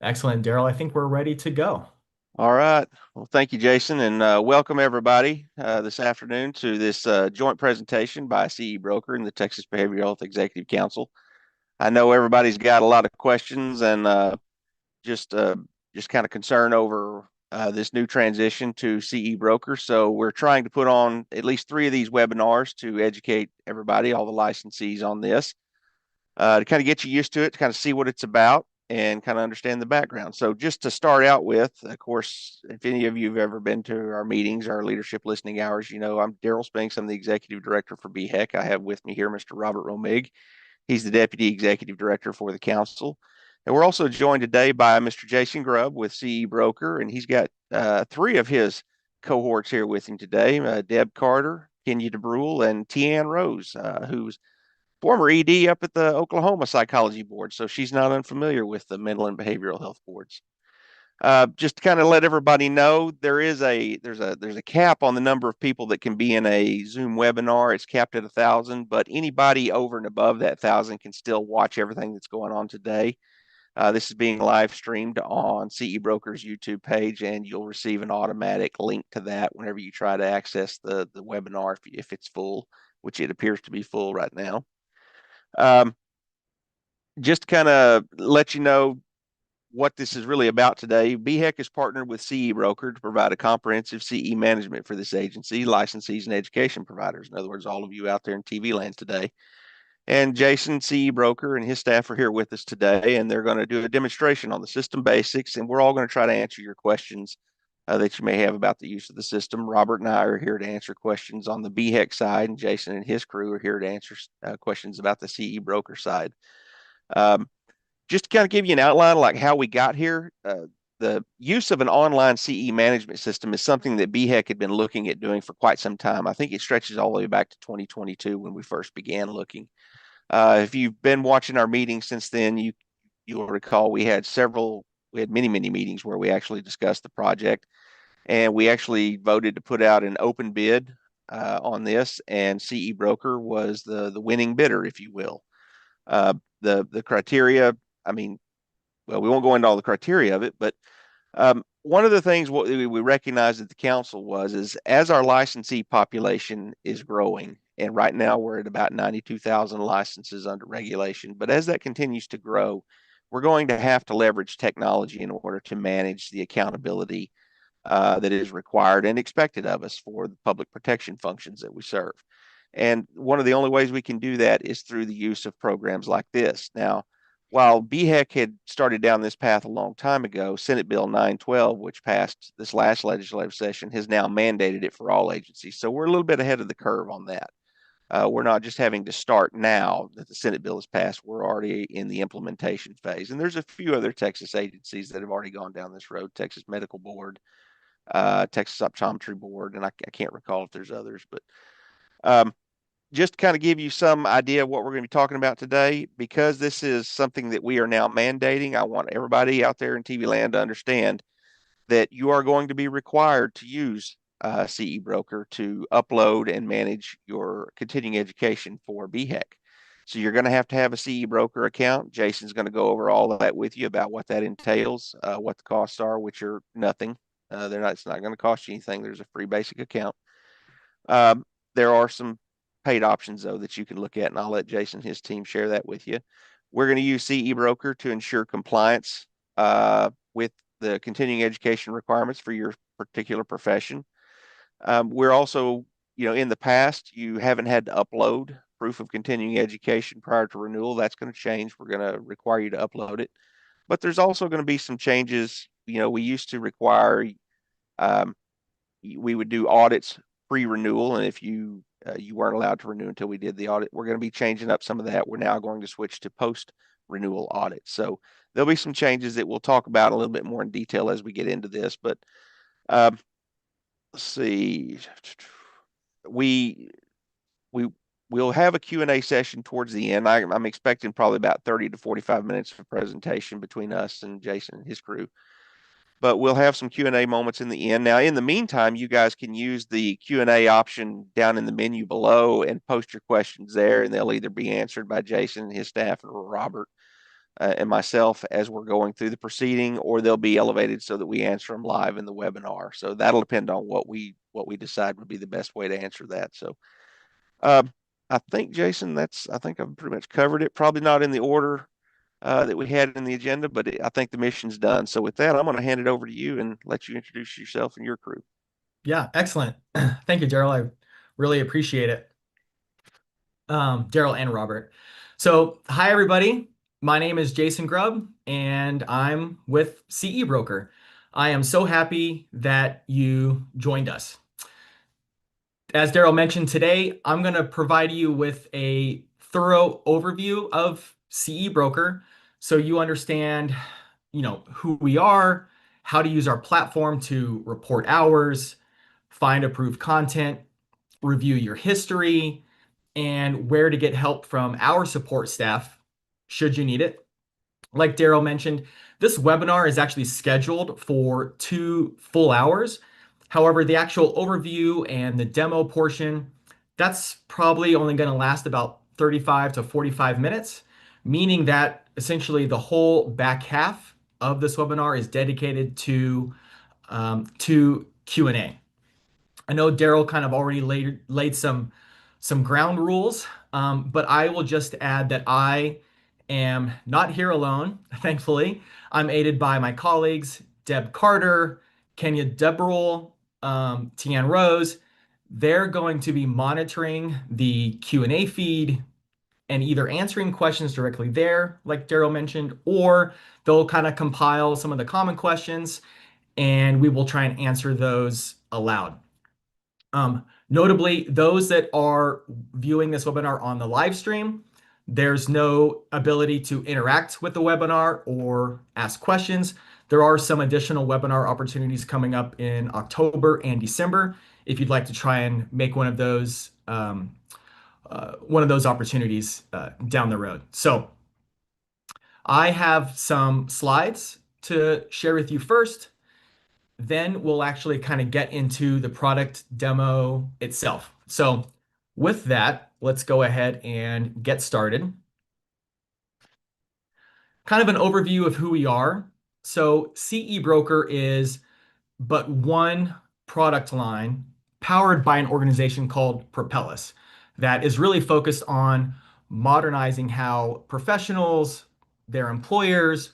Excellent, Daryl. I think we're ready to go. All right. Well, thank you, Jason, and welcome everybody this afternoon to this joint presentation by CE Broker and the Texas Behavioral Health Executive Council. I know everybody's got a lot of questions and just uh, just kind of concern over this new transition to CE Broker. So we're trying to put on at least three of these webinars to educate everybody, all the licensees on this to kind of get you used to it, to kind of see what it's about and kind of understand the background. So, just to start out with, of course, if any of you have ever been to our meetings, our leadership listening hours, you know I'm Daryl Spinks. I'm the executive director for BHEC. I have with me here Mr. Robert Romig. He's the deputy executive director for the council. And we're also joined today by Mr. Jason Grubb with CE Broker, and he's got three of his cohorts here with him today: Deb Carter, Kenya DeBrule, and Tian Rose, who's former ED up at the Oklahoma Psychology Board, so she's not unfamiliar with the mental and behavioral health boards. Just to kind of let everybody know, there's a cap on the number of people that can be in a Zoom webinar. It's capped at 1,000, but anybody over and above that 1,000 can still watch everything that's going on today. This is being live streamed on CE Broker's YouTube page, and you'll receive an automatic link to that whenever you try to access the webinar if it's full, which it appears to be full right now. Um, just kind of let you know what this is really about today. BHEC is partnered with CE Broker to provide a comprehensive CE management for this agency, licensees, and education providers. In other words, all of you out there in TV land today. And Jason, CE Broker, and his staff are here with us today, and they're going to do a demonstration on the system basics, and we're all going to try to answer your questions that you may have about the use of the system. Robert and I are here to answer questions on the BHEC side, and Jason and his crew are here to answer questions about the CE Broker side. Um, just to kind of give you an outline like how we got here, the use of an online CE management system is something that BHEC had been looking at doing for quite some time. I think it stretches all the way back to 2022 when we first began looking. If you've been watching our meetings since then, you'll recall we had many meetings where we actually discussed the project, and we actually voted to put out an open bid on this, and CE Broker was the winning bidder, if you will. The criteria, I mean, well, we won't go into all the criteria of it, but one of the things what we recognized at the council was is as our licensee population is growing, and right now we're at about 92,000 licenses under regulation, but as that continues to grow, we're going to have to leverage technology in order to manage the accountability that is required and expected of us for the public protection functions that we serve. And one of the only ways we can do that is through the use of programs like this. Now, while BHEC had started down this path a long time ago, Senate Bill 912, which passed this last legislative session, has now mandated it for all agencies. So we're a little bit ahead of the curve on that. We're not just having to start now that the Senate bill has passed. We're already in the implementation phase. And there's a few other Texas agencies that have already gone down this road: Texas Medical Board, Texas Optometry Board, and I can't recall if there's others. But um, just to kind of give you some idea of what we're going to be talking about today, because this is something that we are now mandating, I want everybody out there in TV land to understand that you are going to be required to use CE Broker to upload and manage your continuing education for BHEC. So you're going to have a CE Broker account. Jason's going to go over all of that with you about what that entails, what the costs are, which are nothing. It's not going to cost you anything. There's a free basic account. Um, there are some paid options though that you can look at, and I'll let Jason and his team share that with you. We're going to use CE Broker to ensure compliance with the continuing education requirements for your particular profession. We're also, in the past, you haven't had to upload proof of continuing education prior to renewal. That's going to change. We're going to require you to upload it. But there's also going to be some changes. We used to require um, we would do audits pre-renewal, and if you weren't allowed to renew until we did the audit, we're going to be changing up some of that. We're now going to switch to post-renewal audits. So there'll be some changes that we'll talk about a little bit more in detail as we get into this. But um, let's see, we we we'll have a Q&A session towards the end. I'm expecting probably about 30 to 45 minutes of presentation between us and Jason and his crew, but we'll have some Q&A moments in the end. Now, in the meantime, you guys can use the Q&A option down in the menu below and post your questions there, and they'll either be answered by Jason and his staff or Robert. and myself as we're going through the proceeding, or they'll be elevated so that we answer them live in the webinar. So that'll depend on what we decide would be the best way to answer that. So um, I think, Jason, I think I've pretty much covered it. Probably not in the order that we had in the agenda, but I think the mission's done. So with that, I'm going to hand it over to you and let you introduce yourself and your crew. Yeah, excellent. Thank you, Daryl. I really appreciate it. Daryl and Robert. So, hi, everybody. My name is Jason Grubb, and I'm with CE Broker. I am so happy that you joined us. As Daryl mentioned today, I'm going to provide you with a thorough overview of CE Broker so you understand, who we are, how to use our platform to report hours, find approved content, review your history, and where to get help from our support staff should you need it. Like Daryl mentioned, this webinar is actually scheduled for 2 full hours. However, the actual overview and the demo portion, that's probably only going to last about 35 to 45 minutes, meaning that essentially the whole back half of this webinar is dedicated to Q&A. I know Daryl kind of already laid some ground rules, but I will just add that I am not here alone, thankfully. I'm aided by my colleagues, Deb Carter, Kenya Debrul, Tian Rose. They're going to be monitoring the Q&A feed and either answering questions directly there, like Daryl mentioned, or they'll kind of compile some of the common questions and we will try and answer those aloud. Notably, those that are viewing this webinar on the live stream, there's no ability to interact with the webinar or ask questions. There are some additional webinar opportunities coming up in October and December if you'd like to try and make one of those opportunities down the road. So I have some slides to share with you first. Then we'll actually kind of get into the product demo itself. So with that, let's go ahead and get started. Kind of an overview of who we are. So CE Broker is but one product line powered by an organization called Propellus that is really focused on modernizing how professionals, their employers,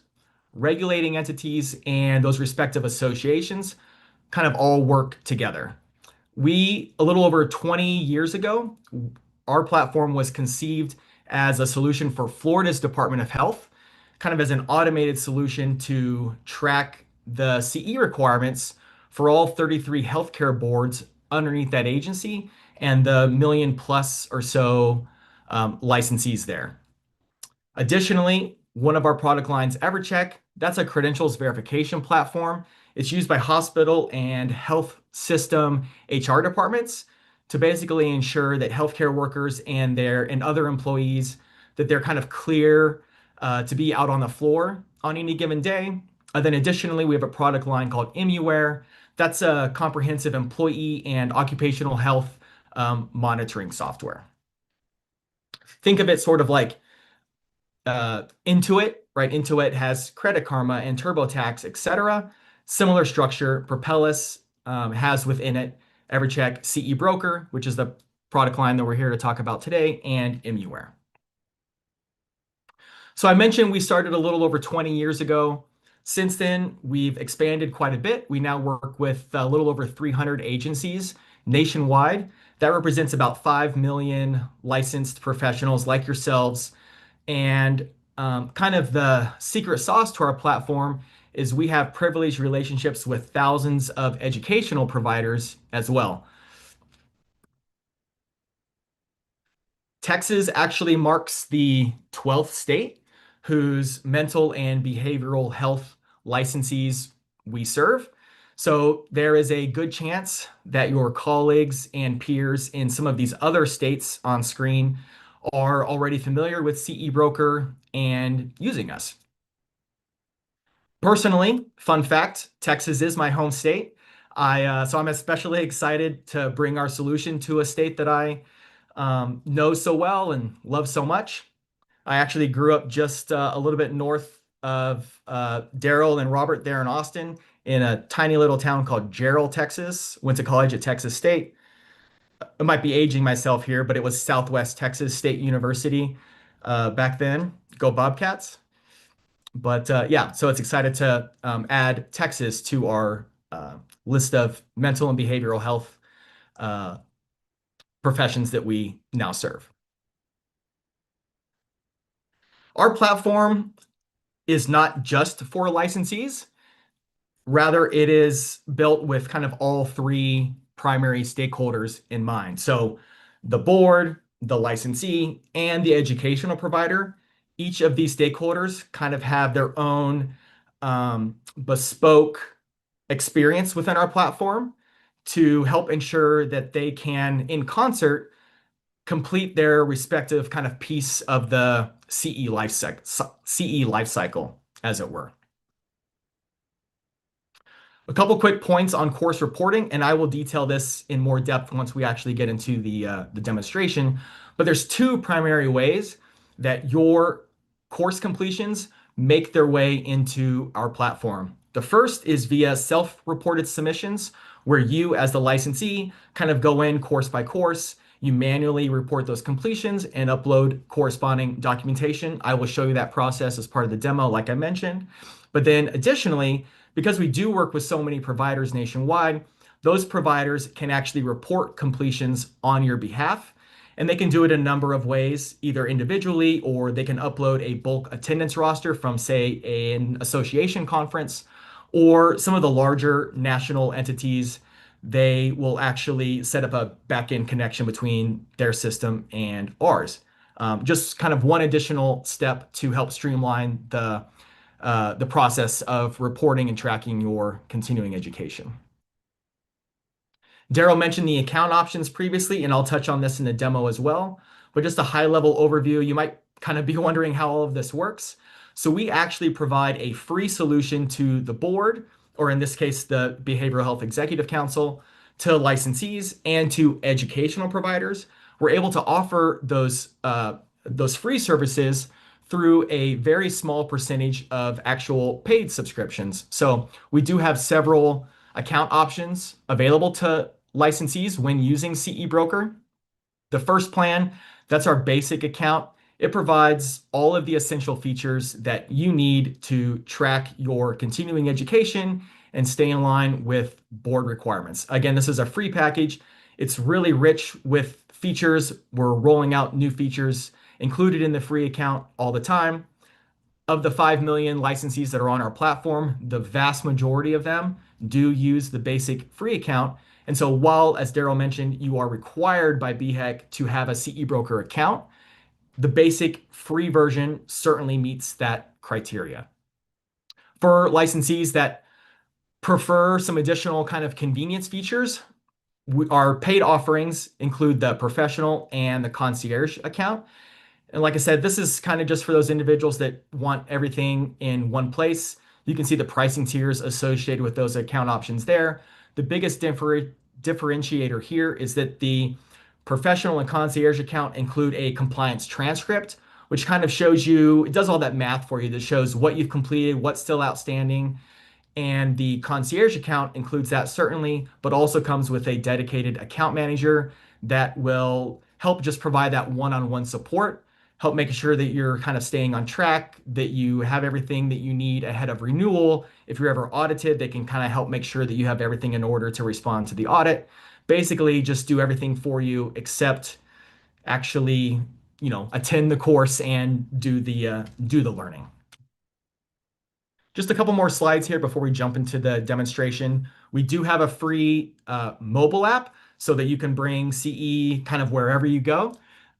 regulating entities, and those respective associations kind of all work together. A little over 20 years ago, our platform was conceived as a solution for Florida's Department of Health, kind of as an automated solution to track the CE requirements for all 33 healthcare boards underneath that agency and the million plus or so licensees there. Additionally, one of our product lines, EverCheck, that's a credentials verification platform. It's used by hospital and health system HR departments to basically ensure that healthcare workers and other employees that they're kind of clear to be out on the floor on any given day. And then additionally, we have a product line called ImmuWare. That's a comprehensive employee and occupational health monitoring software. Think of it sort of like Intuit, right? Intuit has Credit Karma and TurboTax, etc. Similar structure. Propellus has within it EverCheck CE Broker, which is the product line that we're here to talk about today, and ImmuWare. So I mentioned we started a little over 20 years ago. Since then, we've expanded quite a bit. We now work with a little over 300 agencies nationwide. That represents about 5 million licensed professionals like yourselves. And kind of the secret sauce to our platform is we have privileged relationships with thousands of educational providers as well. Texas actually marks the 12th state whose mental and behavioral health licensees we serve. So there is a good chance that your colleagues and peers in some of these other states on screen are already familiar with CE Broker and using us. Personally, fun fact, Texas is my home state. So I'm especially excited to bring our solution to a state that I know so well and love so much. I actually grew up just a little bit north of Daryl and Robert there in Austin in a tiny little town called Gerald, Texas. Went to college at Texas State. I might be aging myself here, but it was Southwest Texas State University back then. Go Bobcats. But yeah, so it's excited to add Texas to our list of mental and behavioral health uh, professions that we now serve. Our platform is not just for licensees. Rather, it is built with kind of all three primary stakeholders in mind. So the board, the licensee, and the educational provider, each of these stakeholders kind of have their own bespoke experience within our platform to help ensure that they can, in concert, complete their respective kind of piece of the CE life cycle, as it were. A couple quick points on course reporting, and I will detail this in more depth once we actually get into the demonstration. But there's two primary ways that your course completions make their way into our platform. The first is via self-reported submissions, where you, as the licensee, kind of go in course by course. You manually report those completions and upload corresponding documentation. I will show you that process as part of the demo, like I mentioned. But then additionally, because we do work with so many providers nationwide, those providers can actually report completions on your behalf. And they can do it in a number of ways, either individually or they can upload a bulk attendance roster from, say, an association conference, or some of the larger national entities. They will actually set up a backend connection between their system and ours. Just kind of one additional step to help streamline the process of reporting and tracking your continuing education. Daryl mentioned the account options previously, and I'll touch on this in the demo as well. But just a high-level overview, you might kind of be wondering how all of this works. So we actually provide a free solution to the board, or in this case, the Behavioral Health Executive Council, to licensees and to educational providers. We're able to offer those free services through a very small percentage of actual paid subscriptions. So we do have several account options available to licensees when using CE Broker. The first plan, that's our basic account. It provides all of the essential features that you need to track your continuing education and stay in line with board requirements. Again, this is a free package. It's really rich with features. We're rolling out new features included in the free account all the time. Of the 5 million licensees that are on our platform, the vast majority of them do use the basic free account. And so while, as Daryl mentioned, you are required by BHEC to have a CE Broker account, the basic free version certainly meets that criteria. For licensees that prefer some additional kind of convenience features, our paid offerings include the professional and the concierge account. And like I said, this is kind of just for those individuals that want everything in one place. You can see the pricing tiers associated with those account options there. The biggest differentiator here is that the professional and concierge account include a compliance transcript, which kind of shows you, it does all that math for you that shows what you've completed, what's still outstanding. And the concierge account includes that certainly, but also comes with a dedicated account manager that will help just provide that one-on-one support, help making sure that you're kind of staying on track, that you have everything that you need ahead of renewal. If you're ever audited, they can kind of help make sure that you have everything in order to respond to the audit. Basically, just do everything for you except actually, attend the course and do the learning. Just a couple more slides here before we jump into the demonstration. We do have a free mobile app so that you can bring CE kind of wherever you go.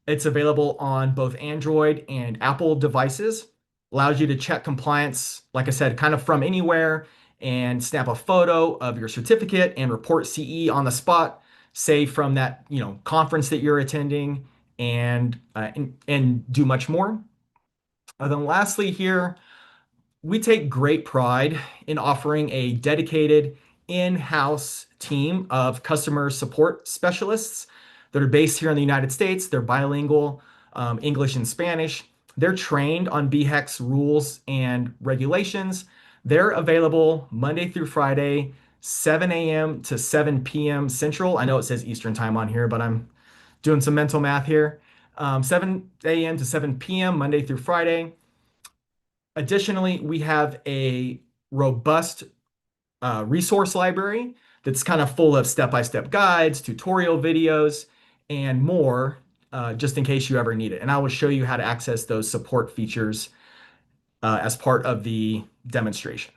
It's available on both Android and Apple devices. Allows you to check compliance, like I said, kind of from anywhere and snap a photo of your certificate and report CE on the spot, say from that, conference that you're attending and do much more. Then lastly here, we take great pride in offering a dedicated in-house team of customer support specialists that are based here in the United States. They're bilingual, English and Spanish. They're trained on BHEC's rules and regulations. They're available Monday through Friday, 7 a.m. to 7 p.m. Central. I know it says Eastern time on here, but I'm doing some mental math here. 7 a.m. to 7 p.m. Monday through Friday. Additionally, we have a robust resource library that's kind of full of step-by-step guides, tutorial videos, and more, just in case you ever need it. And I will show you how to access those support features as part of the demonstration.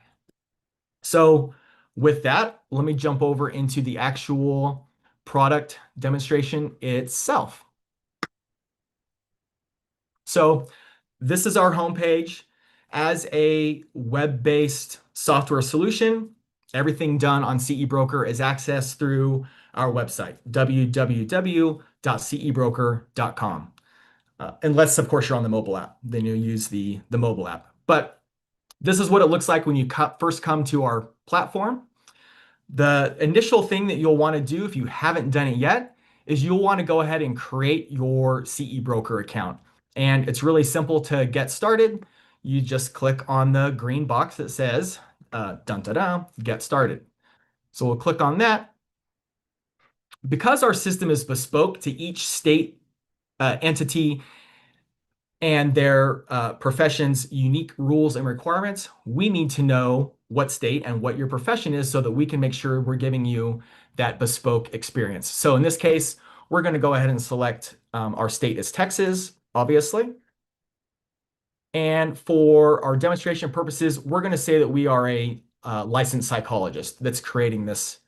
So with that, let me jump over into the actual product demonstration itself. So this is our homepage. As a web-based software solution, everything done on CE Broker is accessed through our website, www.cebroker.com. Unless, of course, you're on the mobile app, then you'll use the mobile app. But this is what it looks like when you first come to our platform. The initial thing that you'll want to do if you haven't done it yet is you'll want to go ahead and create your CE Broker account. And it's really simple to get started. You just click on the green box that says dun da da, get started. So we'll click on that. Because our system is bespoke to each state entity and their profession's unique rules and requirements, we need to know what state and what your profession is so that we can make sure we're giving you that bespoke experience. So in this case, we're going to go ahead and select our state as Texas, obviously. And for our demonstration purposes, we're going to say that we are a licensed psychologist that's creating this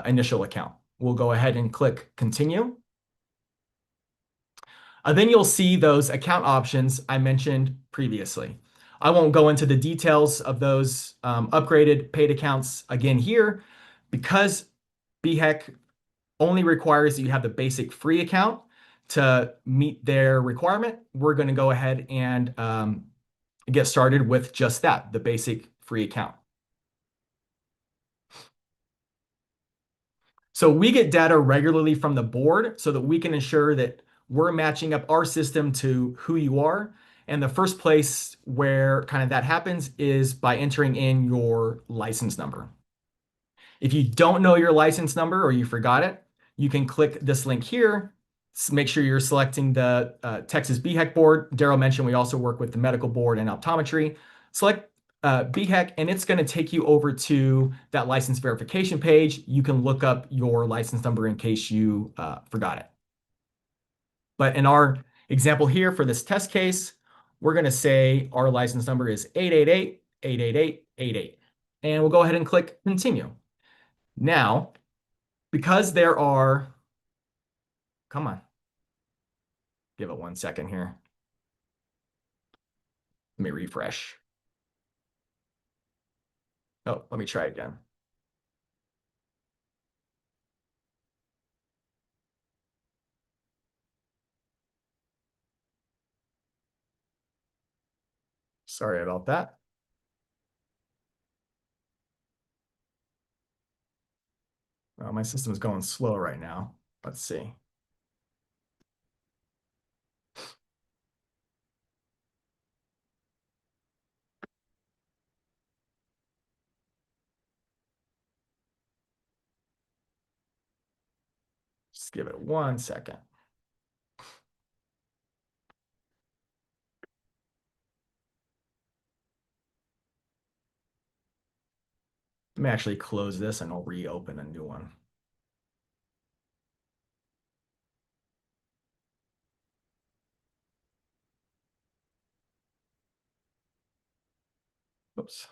initial account. We'll go ahead and click continue. Then you'll see those account options I mentioned previously. I won't go into the details of those upgraded paid accounts again here because BHEC only requires that you have the basic free account to meet their requirement. We're going to go ahead and get started with just that, the basic free account. So we get data regularly from the board so that we can ensure that we're matching up our system to who you are. And the first place where kind of that happens is by entering in your license number. If you don't know your license number or you forgot it, you can click this link here. Make sure you're selecting the Texas BHEC board. Daryl mentioned we also work with the medical board and optometry. Select BHEC, and it's going to take you over to that license verification page. You can look up your license number in case you forgot it. But in our example here for this test case, we're going to say our license number is 888-888-88. And we'll go ahead and click continue. Now, because there are, come on, give it 1 second here. Let me refresh. Oh, let me try again. Sorry about that. Well, my system's going slow right now. Let's see. Just give it 1 second. Let me actually close this and I'll reopen a new one. Oops.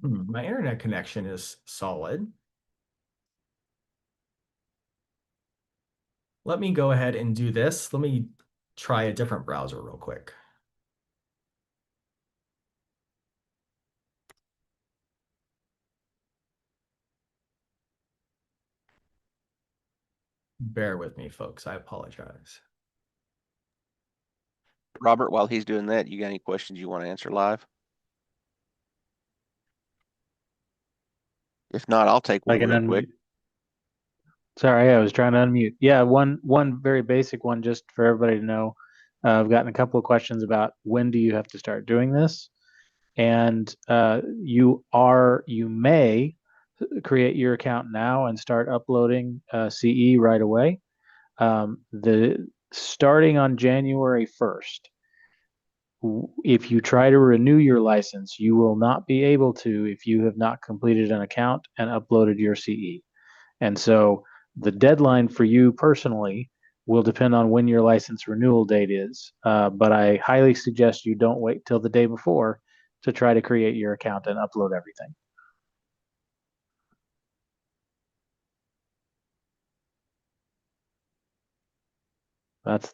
My internet connection is solid. Let me go ahead and do this. Let me try a different browser real quick. Bear with me, folks. I apologize. Robert, while he's doing that, you got any questions you want to answer live? If not, I'll take I one can real quick. unmute. Sorry, I was trying to unmute. Yeah, one very basic one just for everybody to know. I've gotten a couple of questions about when do you have to start doing this, and you may create your account now and start uploading CE right away. The starting on January 1st, if you try to renew your license, you will not be able to if you have not completed an account and uploaded your CE. And so the deadline for you personally will depend on when your license renewal date is. But I highly suggest you don't wait till the day before to try to create your account and upload everything. That's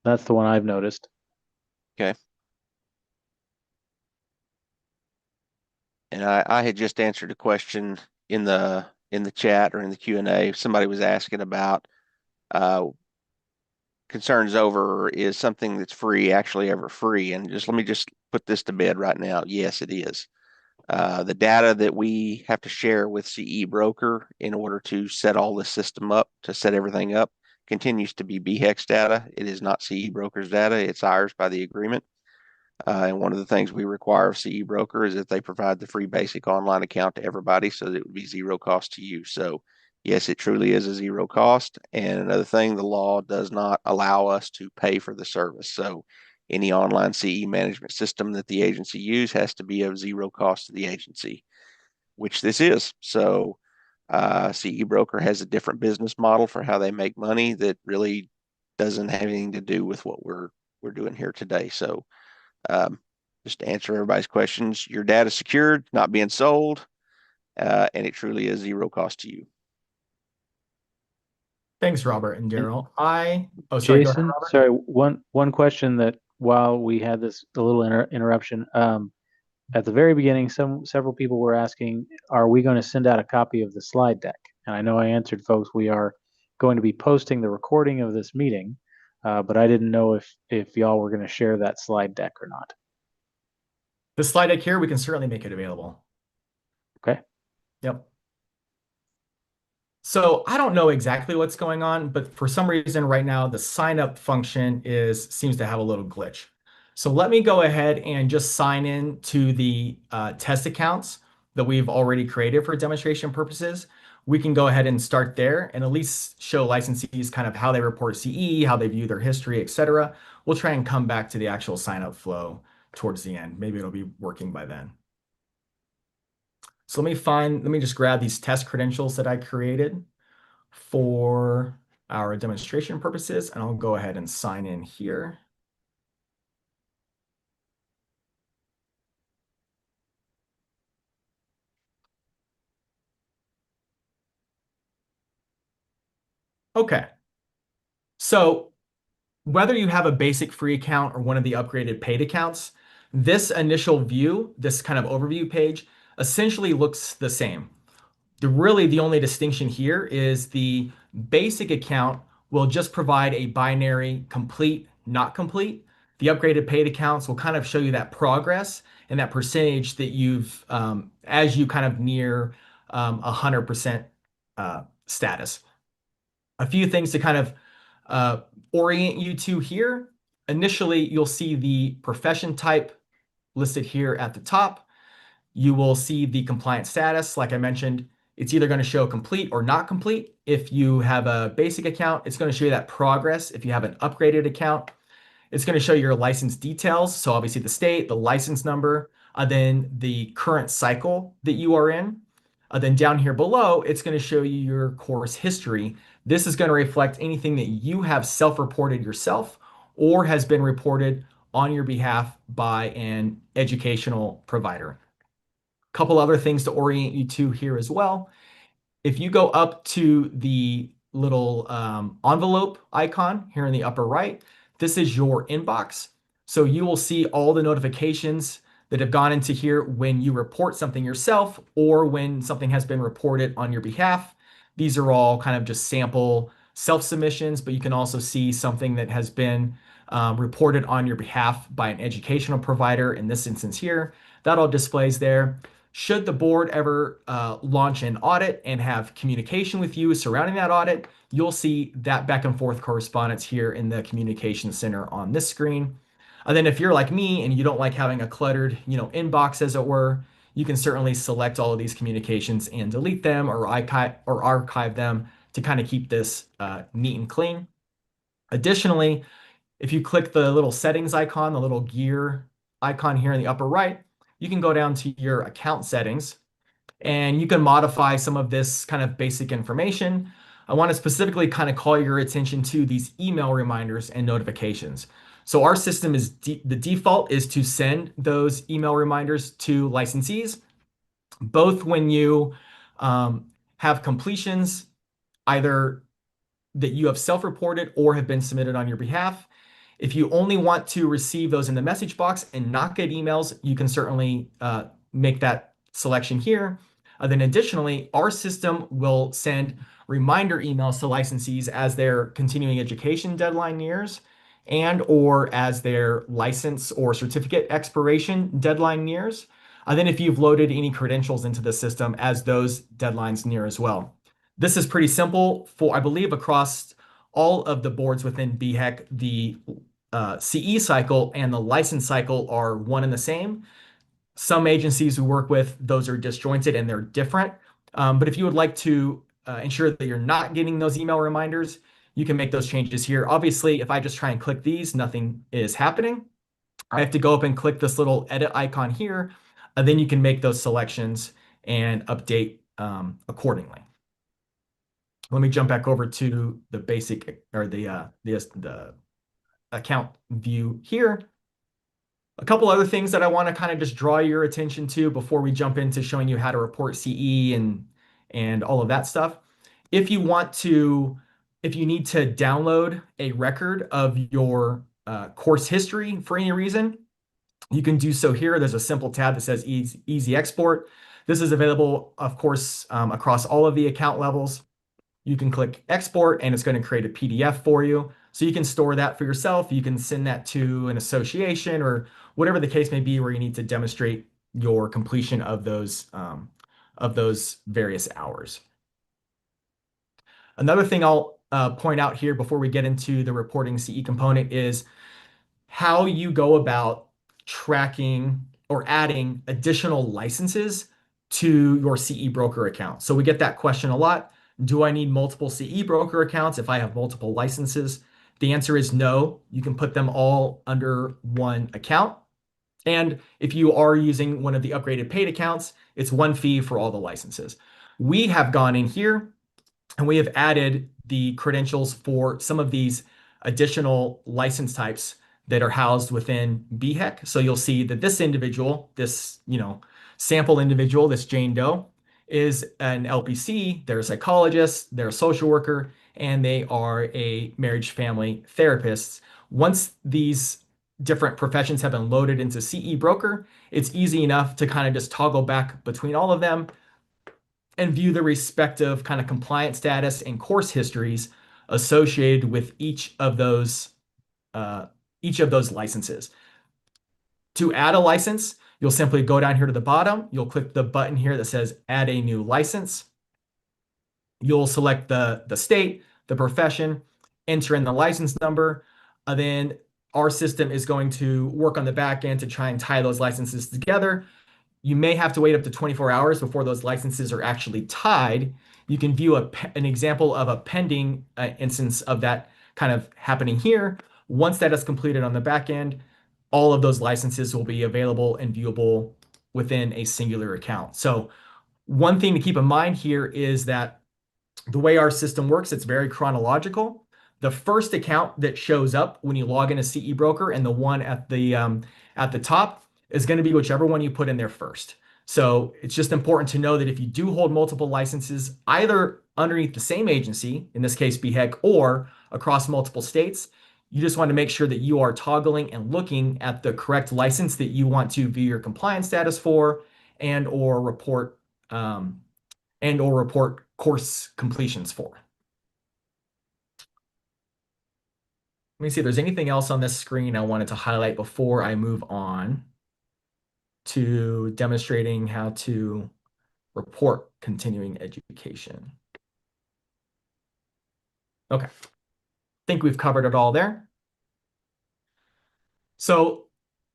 that's the one I've noticed. Okay. And I had just answered a question in the chat or in the Q&A. Somebody was asking about uh, concerns over is something that's free actually ever free? And just let me just put this to bed right now. Yes, it is. The data that we have to share with CE Broker in order to set all the system up, to set everything up, continues to be BHEX data. It is not CE Broker's data. It's ours by the agreement. And one of the things we require of CE Broker is that they provide the free basic online account to everybody so that it would be zero cost to you. So, yes, it truly is a zero cost. And another thing, the law does not allow us to pay for the service. So, any online CE management system that the agency use has to be of zero cost to the agency, which this is. So, CE Broker has a different business model for how they make money that really doesn't have anything to do with what we're doing here today. So, um, just to answer everybody's questions, your data is secured, not being sold, and it truly is zero cost to you. Thanks, Robert and And Daryl. Oh, sorry, go ahead, Jason, Robert. sorry, one question that while we had this a little interruption, at the very beginning, several people were asking, are we going to send out a copy of the slide deck? And I know I answered folks, we are going to be posting the recording of this meeting, but I didn't know if y'all were going to share that slide deck or not. The slide deck here, we can certainly make it available. Okay. Yep. So I don't know exactly what's going on, but for some reason right now, the sign up function seems to have a little glitch. So let me go ahead and just sign in to the test accounts that we've already created for demonstration purposes. We can go ahead and start there and at least show licensees kind of how they report CE, how they view their history, etc. We'll try and come back to the actual sign up flow towards the end. Maybe it'll be working by then. So let me just grab these test credentials that I created for our demonstration purposes, and I'll go ahead and sign in here. Okay, so whether you have a basic free account or one of the upgraded paid accounts, this initial view, this kind of overview page, essentially looks the same. The only distinction here is the basic account will just provide a binary complete, not complete. The upgraded paid accounts will kind of show you that progress and that percentage that as you kind of near 100% status. A few things to kind of orient you to here. Initially, you'll see the profession type listed here at the top. You will see the compliance status. Like I mentioned, it's either going to show complete or not complete. If you have a basic account, it's going to show you that progress. If you have an upgraded account, it's going to show your license details. So obviously the state, the license number, then the current cycle that you are in. Then down here below, it's going to show you your course history. This is going to reflect anything that you have self-reported yourself or has been reported on your behalf by an educational provider. Couple other things to orient you to here as well. If you go up to the little envelope icon here in the upper right, this is your inbox. So you will see all the notifications that have gone into here when you report something yourself or when something has been reported on your behalf. These are all kind of just sample self-submissions, but you can also see something that has been reported on your behalf by an educational provider, in this instance here. That all displays there. Should the board ever launch an audit and have communication with you surrounding that audit, you'll see that back and forth correspondence here in the communication center on this screen. And then if you're like me and you don't like having a cluttered, inbox as it were, you can certainly select all of these communications and delete them or archive them to kind of keep this neat and clean. Additionally, if you click the little settings icon, the little gear icon here in the upper right, you can go down to your account settings and you can modify some of this kind of basic information. I want to specifically kind of call your attention to these email reminders and notifications. So our system is the default is to send those email reminders to licensees, both when you have completions, either that you have self-reported or have been submitted on your behalf. If you only want to receive those in the message box and not get emails, you can certainly make that selection here. Then additionally, our system will send reminder emails to licensees as their continuing education deadline nears and or as their license or certificate expiration deadline nears. Then if you've loaded any credentials into the system as those deadlines near as well. This is pretty simple for, I believe, across all of the boards within BHEC, the CE cycle and the license cycle are one and the same. Some agencies we work with, those are disjointed and they're different. But if you would like to ensure that you're not getting those email reminders, you can make those changes here. Obviously, if I just try and click these, nothing is happening. I have to go up and click this little edit icon here, and then you can make those selections and update accordingly. Let me jump back over to the basic or the account view here. A couple other things that I want to kind of just draw your attention to before we jump into showing you how to report CE and all of that stuff. If you need to download a record of your course history for any reason, you can do so here. There's a simple tab that says Easy Export. This is available, of course, across all of the account levels. You can click export and it's going to create a PDF for you. So you can store that for yourself. You can send that to an association or whatever the case may be where you need to demonstrate your completion of those various hours. Another thing I'll point out here before we get into the reporting CE component is how you go about tracking or adding additional licenses to your CE broker account. So we get that question a lot. Do I need multiple CE broker accounts if I have multiple licenses? The answer is no. You can put them all under one account. And if you are using one of the upgraded paid accounts, it's one fee for all the licenses. We have gone in here and we have added the credentials for some of these additional license types that are housed within BHEC. So you'll see that this individual, this sample individual, this Jane Doe, is an LPC, they're a psychologist, they're a social worker, and they are a marriage family therapist. Once these different professions have been loaded into CE Broker, it's easy enough to kind of just toggle back between all of them and view the respective kind of compliance status and course histories associated with each of those licenses. To add a license, you'll simply go down here to the bottom. You'll click the button here that says add a new license. You'll select the state, the profession, enter in the license number. Then our system is going to work on the back end to try and tie those licenses together. You may have to wait up to 24 hours before those licenses are actually tied. You can view an example of a pending instance of that kind of happening here. Once that is completed on the back end, all of those licenses will be available and viewable within a singular account. So one thing to keep in mind here is that the way our system works, it's very chronological. The first account that shows up when you log in as CE Broker and the one at the top is going to be whichever one you put in there first. So it's just important to know that if you do hold multiple licenses, either underneath the same agency, in this case BHEC, or across multiple states, you just want to make sure that you are toggling and looking at the correct license that you want to view your compliance status for and or report course completions for. Let me see if there's anything else on this screen I wanted to highlight before I move on to demonstrating how to report continuing education. Okay, think we've covered it all there. So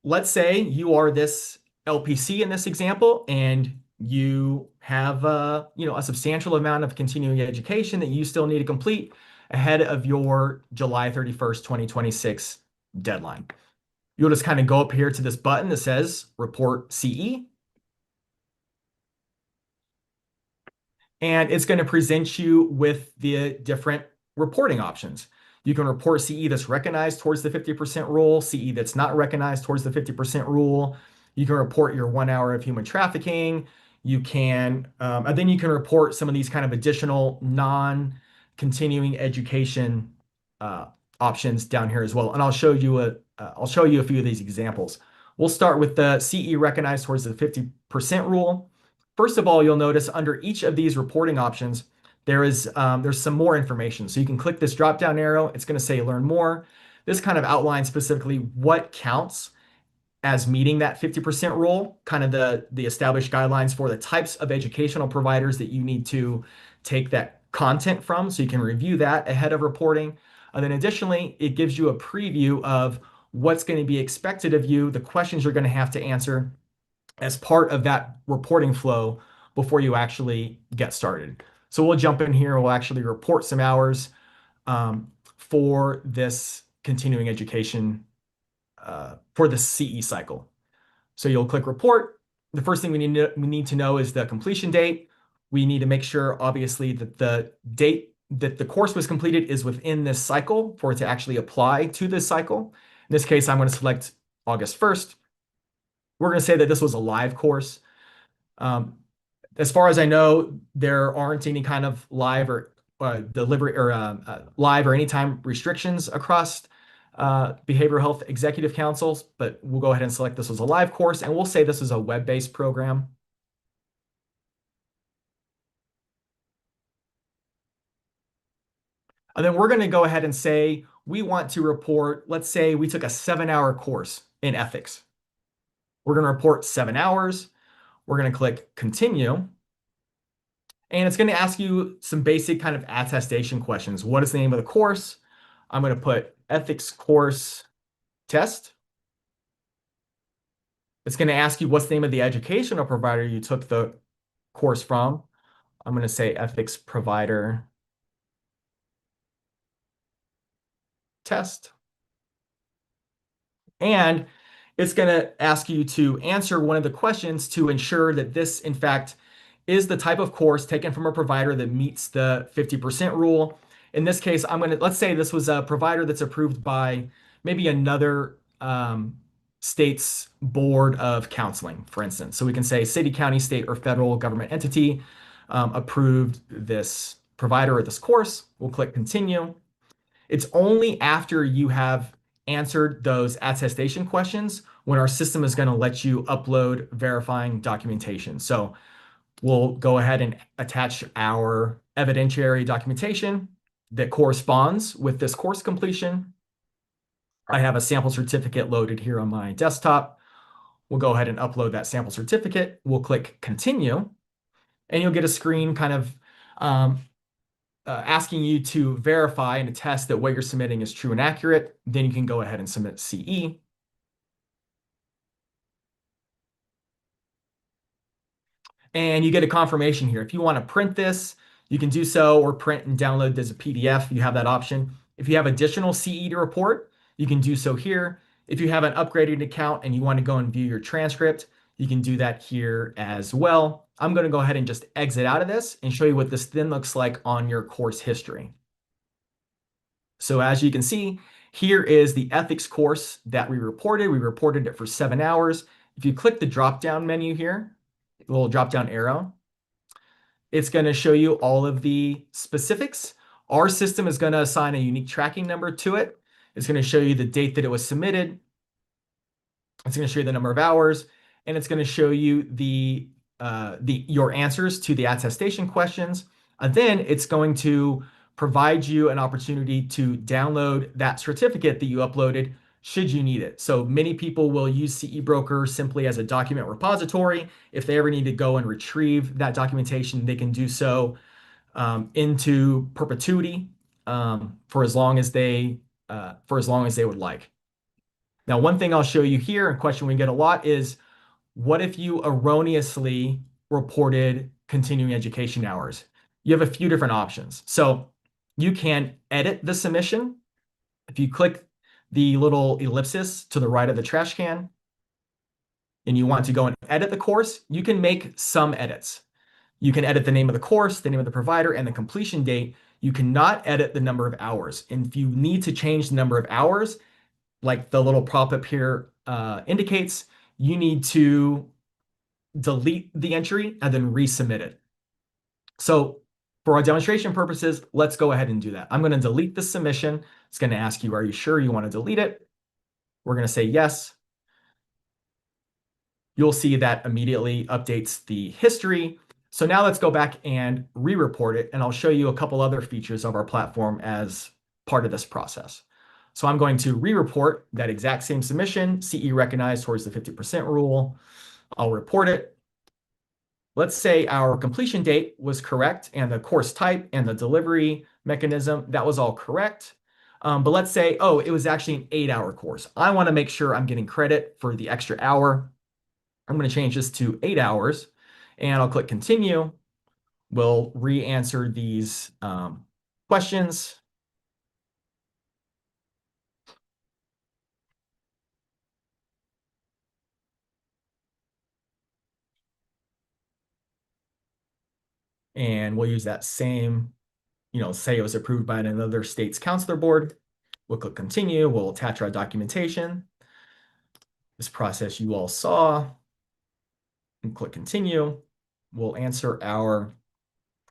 let's say you are this LPC in this example, and you have a substantial amount of continuing education that you still need to complete ahead of your July 31st, 2026 deadline. You'll just kind of go up here to this button that says Report CE. And it's going to present you with the different reporting options. You can report CE that's recognized towards the 50% rule, CE that's not recognized towards the 50% rule. You can report your 1 hour of human trafficking. You can, and then you can report some of these kind of additional non-continuing education options down here as well. And I'll show you a few of these examples. We'll start with the CE recognized towards the 50% rule. First of all, you'll notice under each of these reporting options, there's some more information. So you can click this drop-down arrow. It's going to say learn more. This kind of outlines specifically what counts as meeting that 50% rule, kind of the established guidelines for the types of educational providers that you need to take that content from, so you can review that ahead of reporting. And then additionally, it gives you a preview of what's going to be expected of you, the questions you're going to have to answer as part of that reporting flow before you actually get started. So we'll jump in here. We'll actually report some hours for this continuing education for the CE cycle. So you'll click report. The first thing we need to know is the completion date. We need to make sure, obviously, that the date that the course was completed is within this cycle for it to actually apply to this cycle. In this case, I'm going to select August 1st. We're going to say that this was a live course. As far as I know, there aren't any kind of live or delivery or live or anytime restrictions across behavioral health executive councils, but we'll go ahead and select this as a live course, and we'll say this is a web-based program. And then we're going to go ahead and say we want to report, let's say we took a 7-hour course in ethics. We're going to report 7 hours. We're going to click continue. And it's going to ask you some basic kind of attestation questions. What is the name of the course? I'm going to put ethics course test. It's going to ask you what's the name of the educational provider you took the course from. I'm going to say ethics provider test. And it's going to ask you to answer one of the questions to ensure that this, in fact, is the type of course taken from a provider that meets the 50% rule. In this case, let's say this was a provider that's approved by maybe another state's board of counseling, for instance. So we can say city, county, state, or federal government entity approved this provider or this course. We'll click continue. It's only after you have answered those attestation questions when our system is going to let you upload verifying documentation. So we'll go ahead and attach our evidentiary documentation that corresponds with this course completion. I have a sample certificate loaded here on my desktop. We'll go ahead and upload that sample certificate. We'll click continue, and you'll get a screen kind of asking you to verify and attest that what you're submitting is true and accurate. Then you can go ahead and submit CE. And you get a confirmation here. If you want to print this, you can do so, or print and download as a PDF. You have that option. If you have additional CE to report, you can do so here. If you have an upgraded account and you want to go and view your transcript, you can do that here as well. I'm going to go ahead and just exit out of this and show you what this then looks like on your course history. So as you can see, here is the ethics course that we reported. We reported it for 7 hours. If you click the drop-down menu here, the little drop-down arrow, it's going to show you all of the specifics. Our system is going to assign a unique tracking number to it. It's going to show you the date that it was submitted. It's going to show you the number of hours, and it's going to show you your answers to the attestation questions. And then it's going to provide you an opportunity to download that certificate that you uploaded should you need it. So many people will use CE Broker simply as a document repository. If they ever need to go and retrieve that documentation, they can do so into perpetuity for as long as they would like. Now, one thing I'll show you here, a question we get a lot is, what if you erroneously reported continuing education hours? You have a few different options. So you can edit the submission. If you click the little ellipsis to the right of the trash can and you want to go and edit the course, you can make some edits. You can edit the name of the course, the name of the provider, and the completion date. You cannot edit the number of hours. And if you need to change the number of hours, like the little pop-up here indicates, you need to delete the entry and then resubmit it. So for our demonstration purposes, let's go ahead and do that. I'm going to delete the submission. It's going to ask you, are you sure you want to delete it? We're going to say yes. You'll see that immediately updates the history. So now let's go back and re-report it, and I'll show you a couple other features of our platform as part of this process. So I'm going to re-report that exact same submission, CE recognized towards the 50% rule. I'll report it. Let's say our completion date was correct and the course type and the delivery mechanism, that was all correct. But let's say, oh, it was actually an 8-hour course. I want to make sure I'm getting credit for the extra hour. I'm going to change this to 8 hours and I'll click continue. We'll re-answer these questions. And we'll use that same, say it was approved by another state's counselor board. We'll click continue. We'll attach our documentation. This process you all saw. And click continue. We'll answer our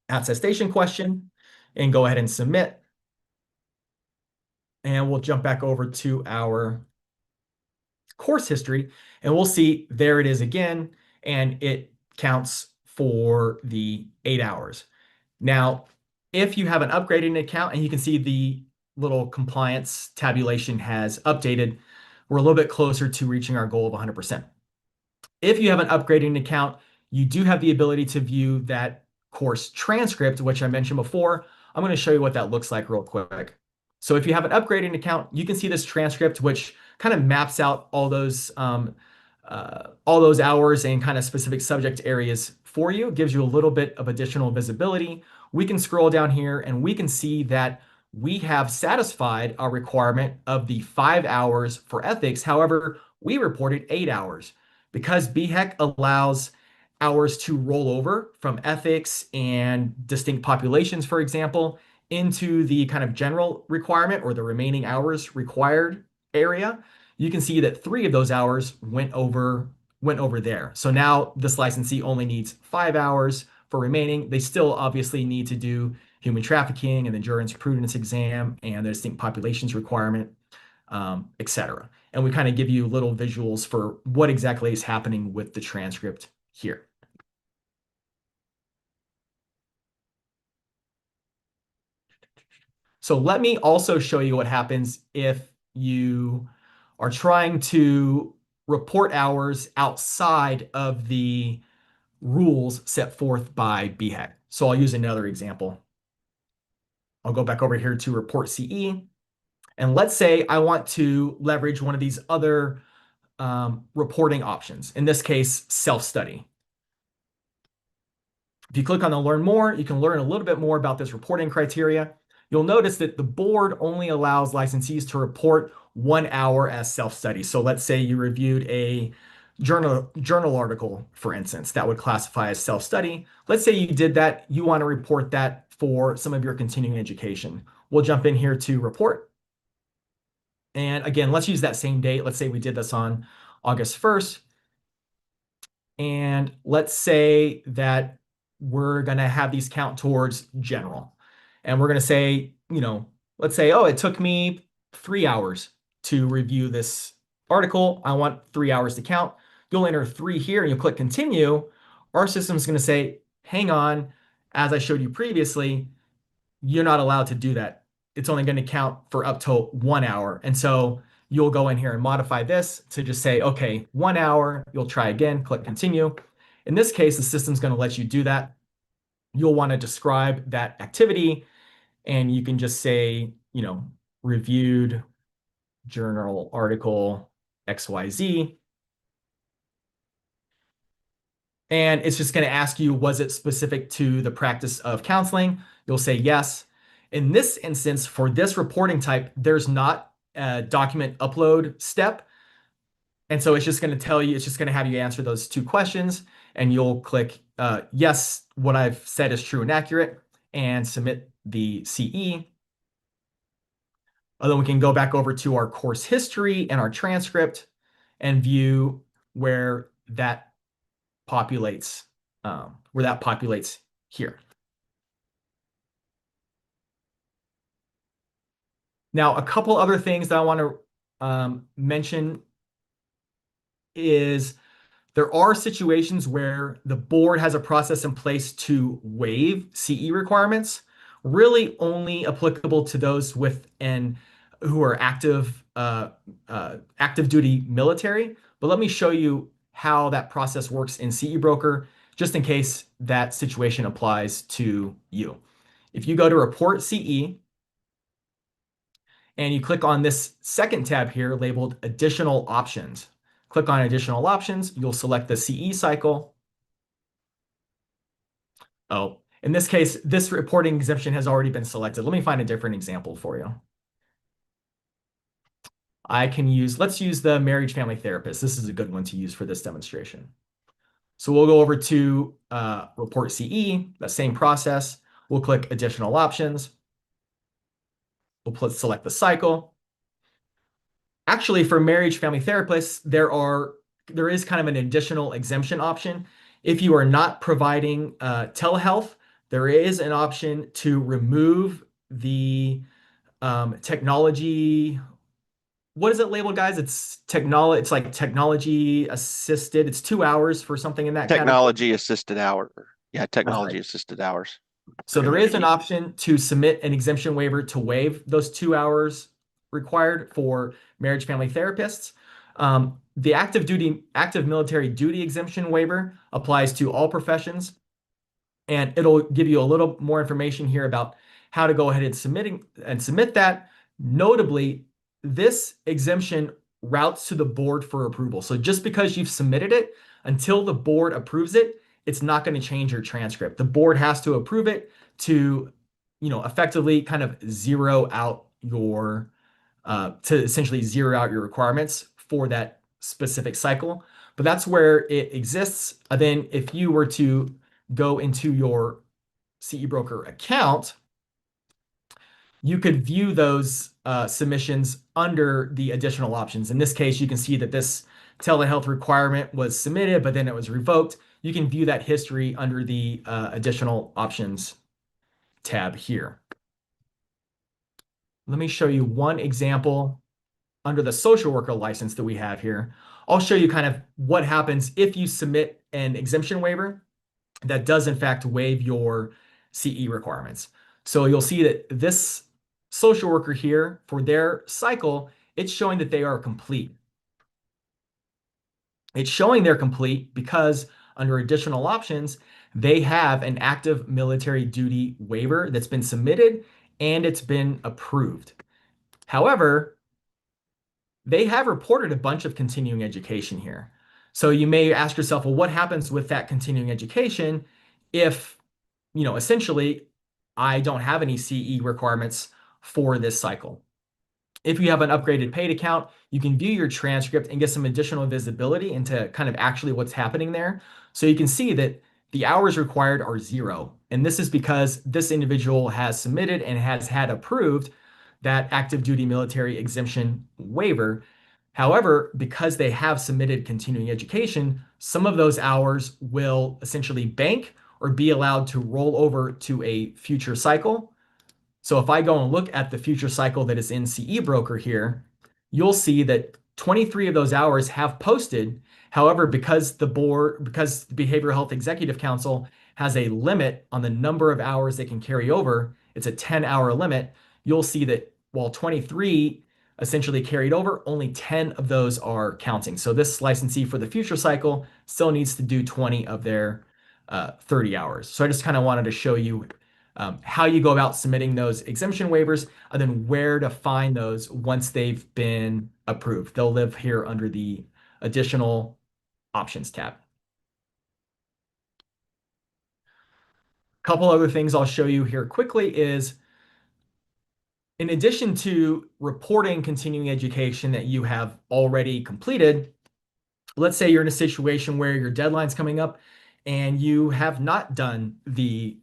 attestation question and go ahead and submit. And we'll jump back over to our course history and we'll see there it is again, and it counts for the 8 hours. Now, if you have an upgraded account and you can see the little compliance tabulation has updated, we're a little bit closer to reaching our goal of 100%. If you have an upgrading account, you do have the ability to view that course transcript, which I mentioned before. I'm going to show you what that looks like real quick. So if you have an upgrading account, you can see this transcript, which kind of maps out all those hours and kind of specific subject areas for you. It gives you a little bit of additional visibility. We can scroll down here and we can see that we have satisfied our requirement of the 5 hours for ethics. However, we reported 8 hours because BHEC allows hours to roll over from ethics and distinct populations, for example, into the kind of general requirement or the remaining hours required area. You can see that 3 of those hours went over there. So now this licensee only needs 5 hours for remaining. They still obviously need to do human trafficking and the jurisprudence exam and the distinct populations requirement, etc. And we kind of give you little visuals for what exactly is happening with the transcript here. So let me also show you what happens if you are trying to report hours outside of the rules set forth by BHEC. So I'll use another example. I'll go back over here to report CE. And let's say I want to leverage one of these other reporting options, in this case, self-study. If you click on the learn more, you can learn a little bit more about this reporting criteria. You'll notice that the board only allows licensees to report 1 hour as self-study. So let's say you reviewed a journal article, for instance, that would classify as self-study. Let's say you did that, you want to report that for some of your continuing education. We'll jump in here to report. And again, let's use that same date. Let's say we did this on August 1st. And let's say that we're going to have these count towards general. And we're going to say, let's say, oh, it took me 3 hours to review this article. I want 3 hours to count. You'll enter 3 here and you'll click continue. Our system is going to say, hang on, as I showed you previously, you're not allowed to do that. It's only going to count for up to 1 hour. And so you'll go in here and modify this to just say, okay, 1 hour, you'll try again, click continue. In this case, the system's going to let you do that. You'll want to describe that activity, and you can just say, reviewed journal article XYZ. And it's just going to ask you, was it specific to the practice of counseling? You'll say yes. In this instance, for this reporting type, there's not a document upload step. And so it's just going to tell you, it's just going to have you answer those two questions, and you'll click yes, what I've said is true and accurate, and submit the CE. Then we can go back over to our course history and our transcript and view where that populates, here. Now, a couple other things that I want to mention is there are situations where the board has a process in place to waive CE requirements, really only applicable to those who are active duty military. But let me show you how that process works in CE Broker, just in case that situation applies to you. If you go to Report CE, and you click on this second tab here labeled Additional Options. Click on Additional Options, you'll select the CE cycle. Oh, in this case, this reporting exemption has already been selected. Let me find a different example for you. Let's use the marriage family therapist. This is a good one to use for this demonstration. So we'll go over to Report CE, that same process. We'll click Additional Options. We'll select the cycle. Actually, for marriage family therapists, there is kind of an additional exemption option. If you are not providing telehealth, there is an option to remove the technology. What is it labeled, guys? It's like technology assisted. It's 2 hours for something in that category. Technology assisted hour. Yeah, technology assisted hours. So there is an option to submit an exemption waiver to waive those 2 hours required for marriage family therapists. The active military duty exemption waiver applies to all professions, and it'll give you a little more information here about how to go ahead and submit that. Notably, this exemption routes to the board for approval. So just because you've submitted it, until the board approves it, it's not going to change your transcript. The board has to approve it to, effectively kind of essentially zero out your requirements for that specific cycle. But that's where it exists. Then if you were to go into your CE Broker account, you could view those submissions under the additional options. In this case, you can see that this telehealth requirement was submitted, but then it was revoked. You can view that history under the additional options tab here. Let me show you one example under the social worker license that we have here. I'll show you kind of what happens if you submit an exemption waiver that does in fact waive your CE requirements. So you'll see that this social worker here, for their cycle, it's showing that they are complete. It's showing they're complete because under additional options, they have an active military duty waiver that's been submitted and it's been approved. However, they have reported a bunch of continuing education here. So you may ask yourself, well, what happens with that continuing education if, essentially, I don't have any CE requirements for this cycle? If you have an upgraded paid account, you can view your transcript and get some additional visibility into kind of actually what's happening there. So you can see that the hours required are 0. And this is because this individual has submitted and has had approved that active duty military exemption waiver. However, because they have submitted continuing education, some of those hours will essentially bank or be allowed to roll over to a future cycle. So if I go and look at the future cycle that is in CE Broker here, you'll see that 23 of those hours have posted. However, because the Behavioral Health Executive Council has a limit on the number of hours they can carry over, it's a 10-hour limit, you'll see that while 23 essentially carried over, only 10 of those are counting. So this licensee for the future cycle still needs to do 20 of their 30 hours. So I just kind of wanted to show you how you go about submitting those exemption waivers and then where to find those once they've been approved. They'll live here under the additional options tab. A couple other things I'll show you here quickly is in addition to reporting continuing education that you have already completed, let's say you're in a situation where your deadline's coming up and you have not done the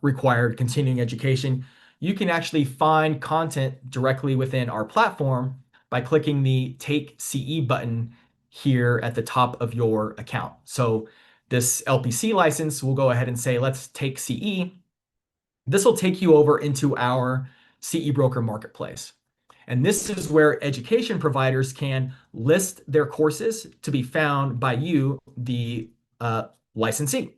required continuing education, you can actually find content directly within our platform by clicking the Take CE button here at the top of your account. So this LPC license, we'll go ahead and say, let's take CE. This will take you over into our CE Broker Marketplace. And this is where education providers can list their courses to be found by you, the licensee.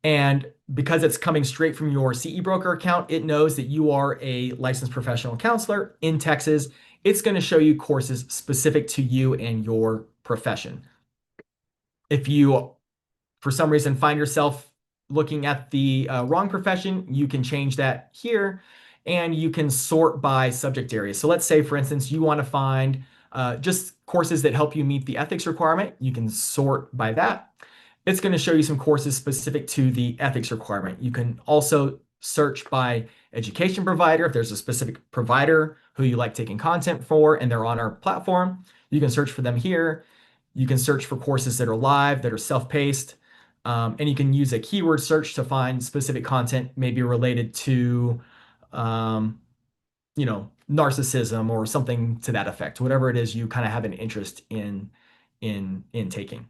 And because it's coming straight from your CE Broker account, it knows that you are a licensed professional counselor in Texas. It's going to show you courses specific to you and your profession. If you, for some reason, find yourself looking at the wrong profession, you can change that here and you can sort by subject area. So let's say, for instance, you want to find just courses that help you meet the ethics requirement. You can sort by that. It's going to show you some courses specific to the ethics requirement. You can also search by education provider. If there's a specific provider who you like taking content for and they're on our platform, you can search for them here. You can search for courses that are live, that are self-paced. And you can use a keyword search to find specific content maybe related to, narcissism or something to that effect, whatever it is you kind of have an interest in taking.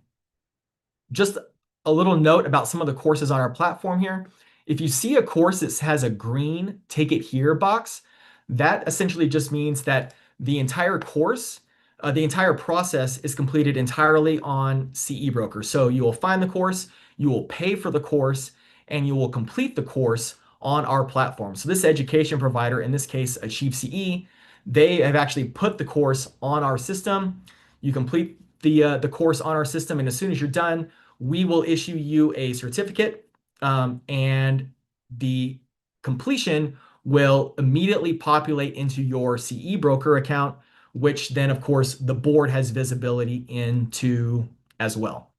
Just a little note about some of the courses on our platform here. If you see a course that has a green Take It Here box, that essentially just means that the entire course, the entire process is completed entirely on CE Broker. So you will find the course, you will pay for the course, and you will complete the course on our platform. So this education provider, in this case, Achieve CE, they have actually put the course on our system. You complete the course on our system, and as soon as you're done, we will issue you a certificate, and the completion will immediately populate into your CE Broker account, which then, of course, the board has visibility into as well.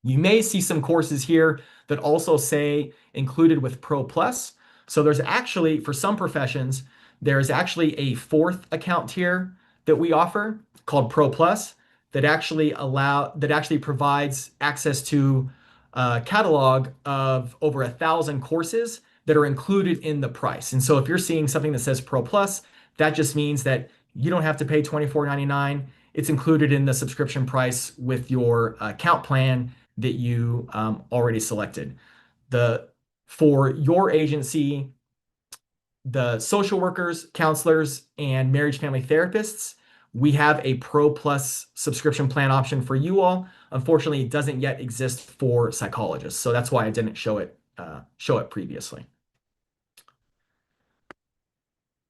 You may see some courses here that also say included with Pro Plus. So there's actually, for some professions, there's actually a fourth account tier that we offer called Pro Plus that actually provides access to a catalog of over 1,000 courses that are included in the price. And so if you're seeing something that says Pro Plus, that just means that you don't have to pay $24.99. It's included in the subscription price with your account plan that you already selected. For your agency, the social workers, counselors, and marriage family therapists, we have a Pro Plus subscription plan option for you all. Unfortunately, it doesn't yet exist for psychologists, so that's why I didn't show it previously.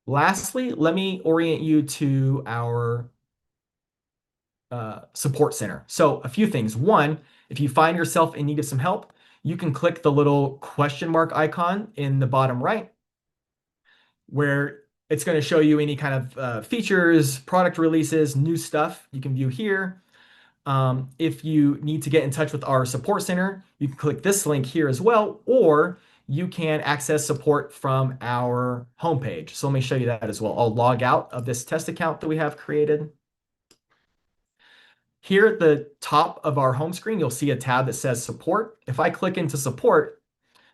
Lastly, let me orient you to our support center. So a few things. One, if you find yourself in need of some help, you can click the little question mark icon in the bottom right, where it's going to show you any kind of features, product releases, new stuff you can view here. If you need to get in touch with our support center, you can click this link here as well, or you can access support from our homepage. So let me show you that as well. I'll log out of this test account that we have created. Here at the top of our home screen, you'll see a tab that says support. If I click into support,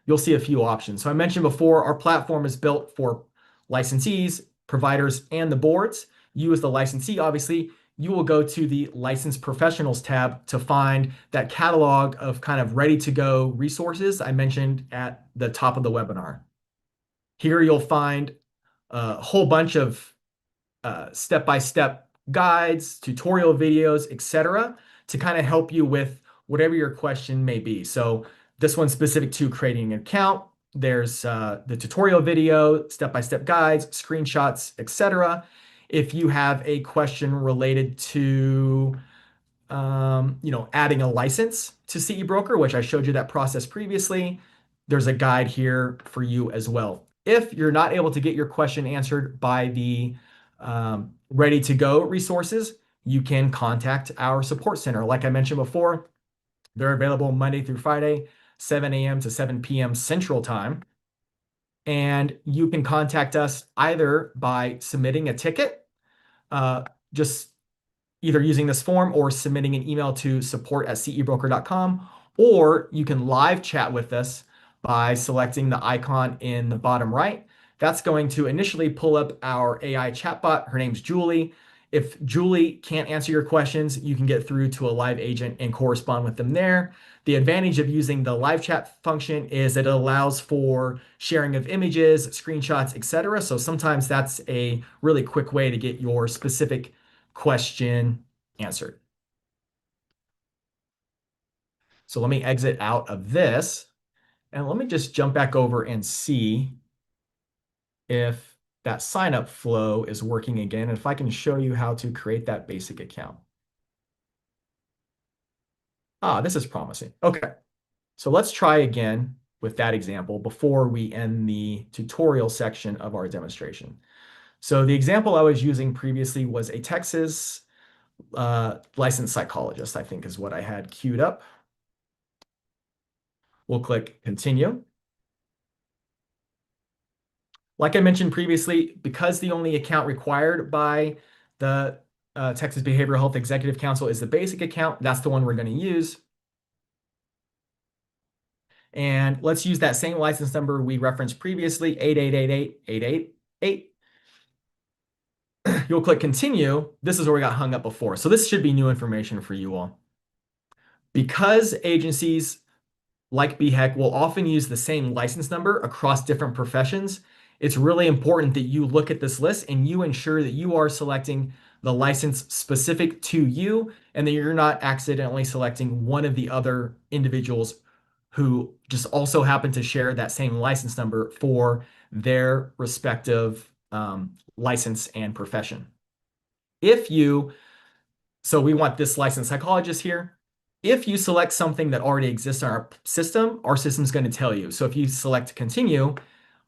you'll see a few options. So I mentioned before, our platform is built for licensees, providers, and the boards. You as the licensee, obviously, you will go to the licensed professionals tab to find that catalog of kind of ready to go resources I mentioned at the top of the webinar. Here you'll find a whole bunch of step-by-step guides, tutorial videos, etc., to kind of help you with whatever your question may be. So this one's specific to creating an account. There's the tutorial video, step-by-step guides, screenshots, etc. If you have a question related to adding a license to CE Broker, which I showed you that process previously, there's a guide here for you as well. If you're not able to get your question answered by the ready to go resources, you can contact our support center. Like I mentioned before, they're available Monday through Friday, 7 a.m. to 7 p.m. Central Time. And you can contact us either by submitting a ticket, uh, just either using this form or submitting an email to support@cebroker.com, or you can live chat with us by selecting the icon in the bottom right. That's going to initially pull up our AI chatbot. Her name's Julie. If Julie can't answer your questions, you can get through to a live agent and correspond with them there. The advantage of using the live chat function is that it allows for sharing of images, screenshots, etc. So sometimes that's a really quick way to get your specific question answered. So let me exit out of this and let me just jump back over and see if that sign up flow is working again. And if I can show you how to create that basic account. Ah, this is promising. Okay, so let's try again with that example before we end the tutorial section of our demonstration. So the example I was using previously was a Texas licensed psychologist, I think is what I had queued up. We'll click continue. Like I mentioned previously, because the only account required by the Texas Behavioral Health Executive Council is the basic account, that's the one we're going to use. And let's use that same license number we referenced previously, 8888-888. You'll click continue. This is where we got hung up before. So this should be new information for you all. Because agencies like BHEC will often use the same license number across different professions, it's really important that you look at this list and you ensure that you are selecting the license specific to you and that you're not accidentally selecting one of the other individuals who just also happen to share that same license number for their respective license and profession. So we want this licensed psychologist here. If you select something that already exists in our system's going to tell you. So if you select continue,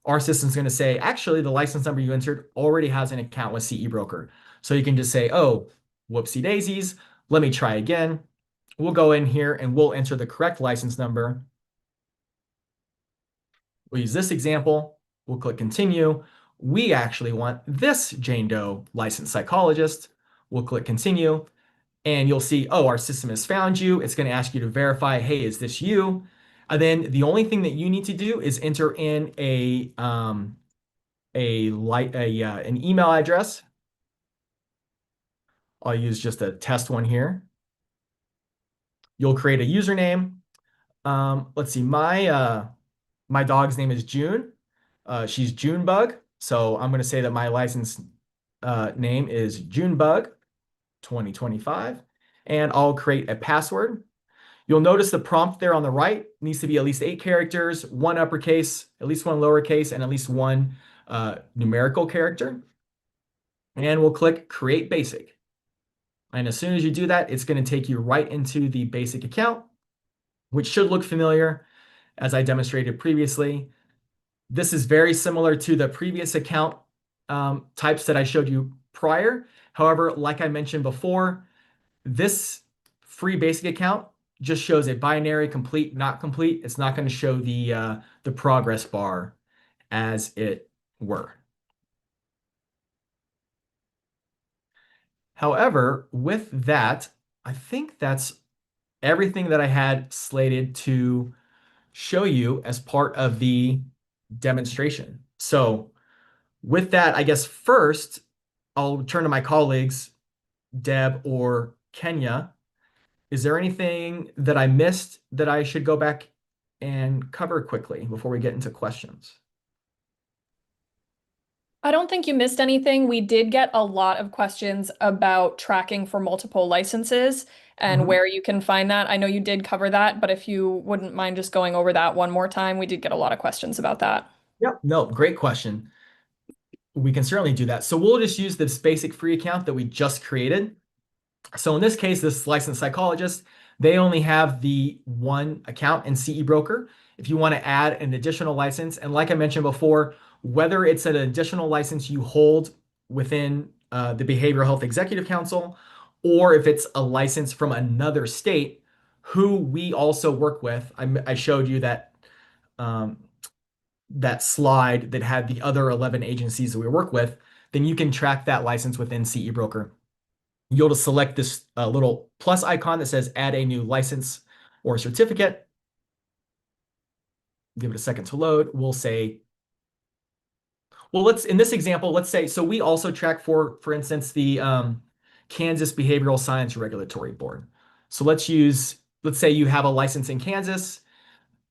our system's going to say, actually, the license number you entered already has an account with CE Broker. So you can just say, oh, whoopsie daisies, let me try again. We'll go in here and we'll enter the correct license number. We'll use this example. We'll click continue. We actually want this Jane Doe licensed psychologist. We'll click continue. And you'll see, oh, our system has found you. It's going to ask you to verify, hey, is this you? And then the only thing that you need to do is enter in an email address. I'll use just a test one here. You'll create a username. Let's see, my dog's name is June. She's Junebug. So I'm going to say that my license name is Junebug 2025. And I'll create a password. You'll notice the prompt there on the right needs to be at least 8 characters, 1 uppercase, at least 1 lowercase, and at least 1 numerical character. And we'll click Create Basic. And as soon as you do that, it's going to take you right into the basic account, which should look familiar as I demonstrated previously. This is very similar to the previous account types that I showed you prior. However, like I mentioned before, this free basic account just shows a binary complete, not complete. It's not going to show the progress bar as it were. However, with that, I think that's everything that I had slated to show you as part of the demonstration. So with that, I guess first, I'll turn to my colleagues, Deb or Kenya. Is there anything that I missed that I should go back and cover quickly before we get into questions? I don't think you missed anything. We did get a lot of questions about tracking for multiple licenses and where you can find that. I know you did cover that, but if you wouldn't mind just going over that one more time, we did get a lot of questions about that. Yep. No, great question. We can certainly do that. So we'll just use this basic free account that we just created. So in this case, this licensed psychologist, they only have the one account in CE Broker. If you want to add an additional license, and like I mentioned before, whether it's an additional license you hold within the Behavioral Health Executive Council, or if it's a license from another state who we also work with, I showed you um, that slide that had the other 11 agencies that we work with, then you can track that license within CE Broker. You'll just select this little plus icon that says add a new license or certificate. Give it a second to load. We'll say, well, in this example, let's say, so we also track for instance, the Kansas Behavioral Science Regulatory Board. So let's say you have a license in Kansas,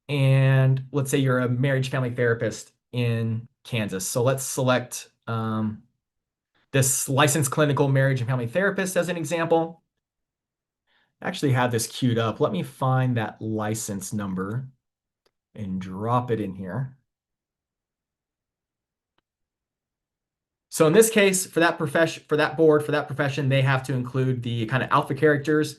and let's say you're a marriage family therapist in Kansas. So let's select this licensed clinical marriage and family therapist as an example. I actually have this queued up. Let me find that license number and drop it in here. So in this case, for that profession, for that board, for that profession, they have to include the kind of alpha characters.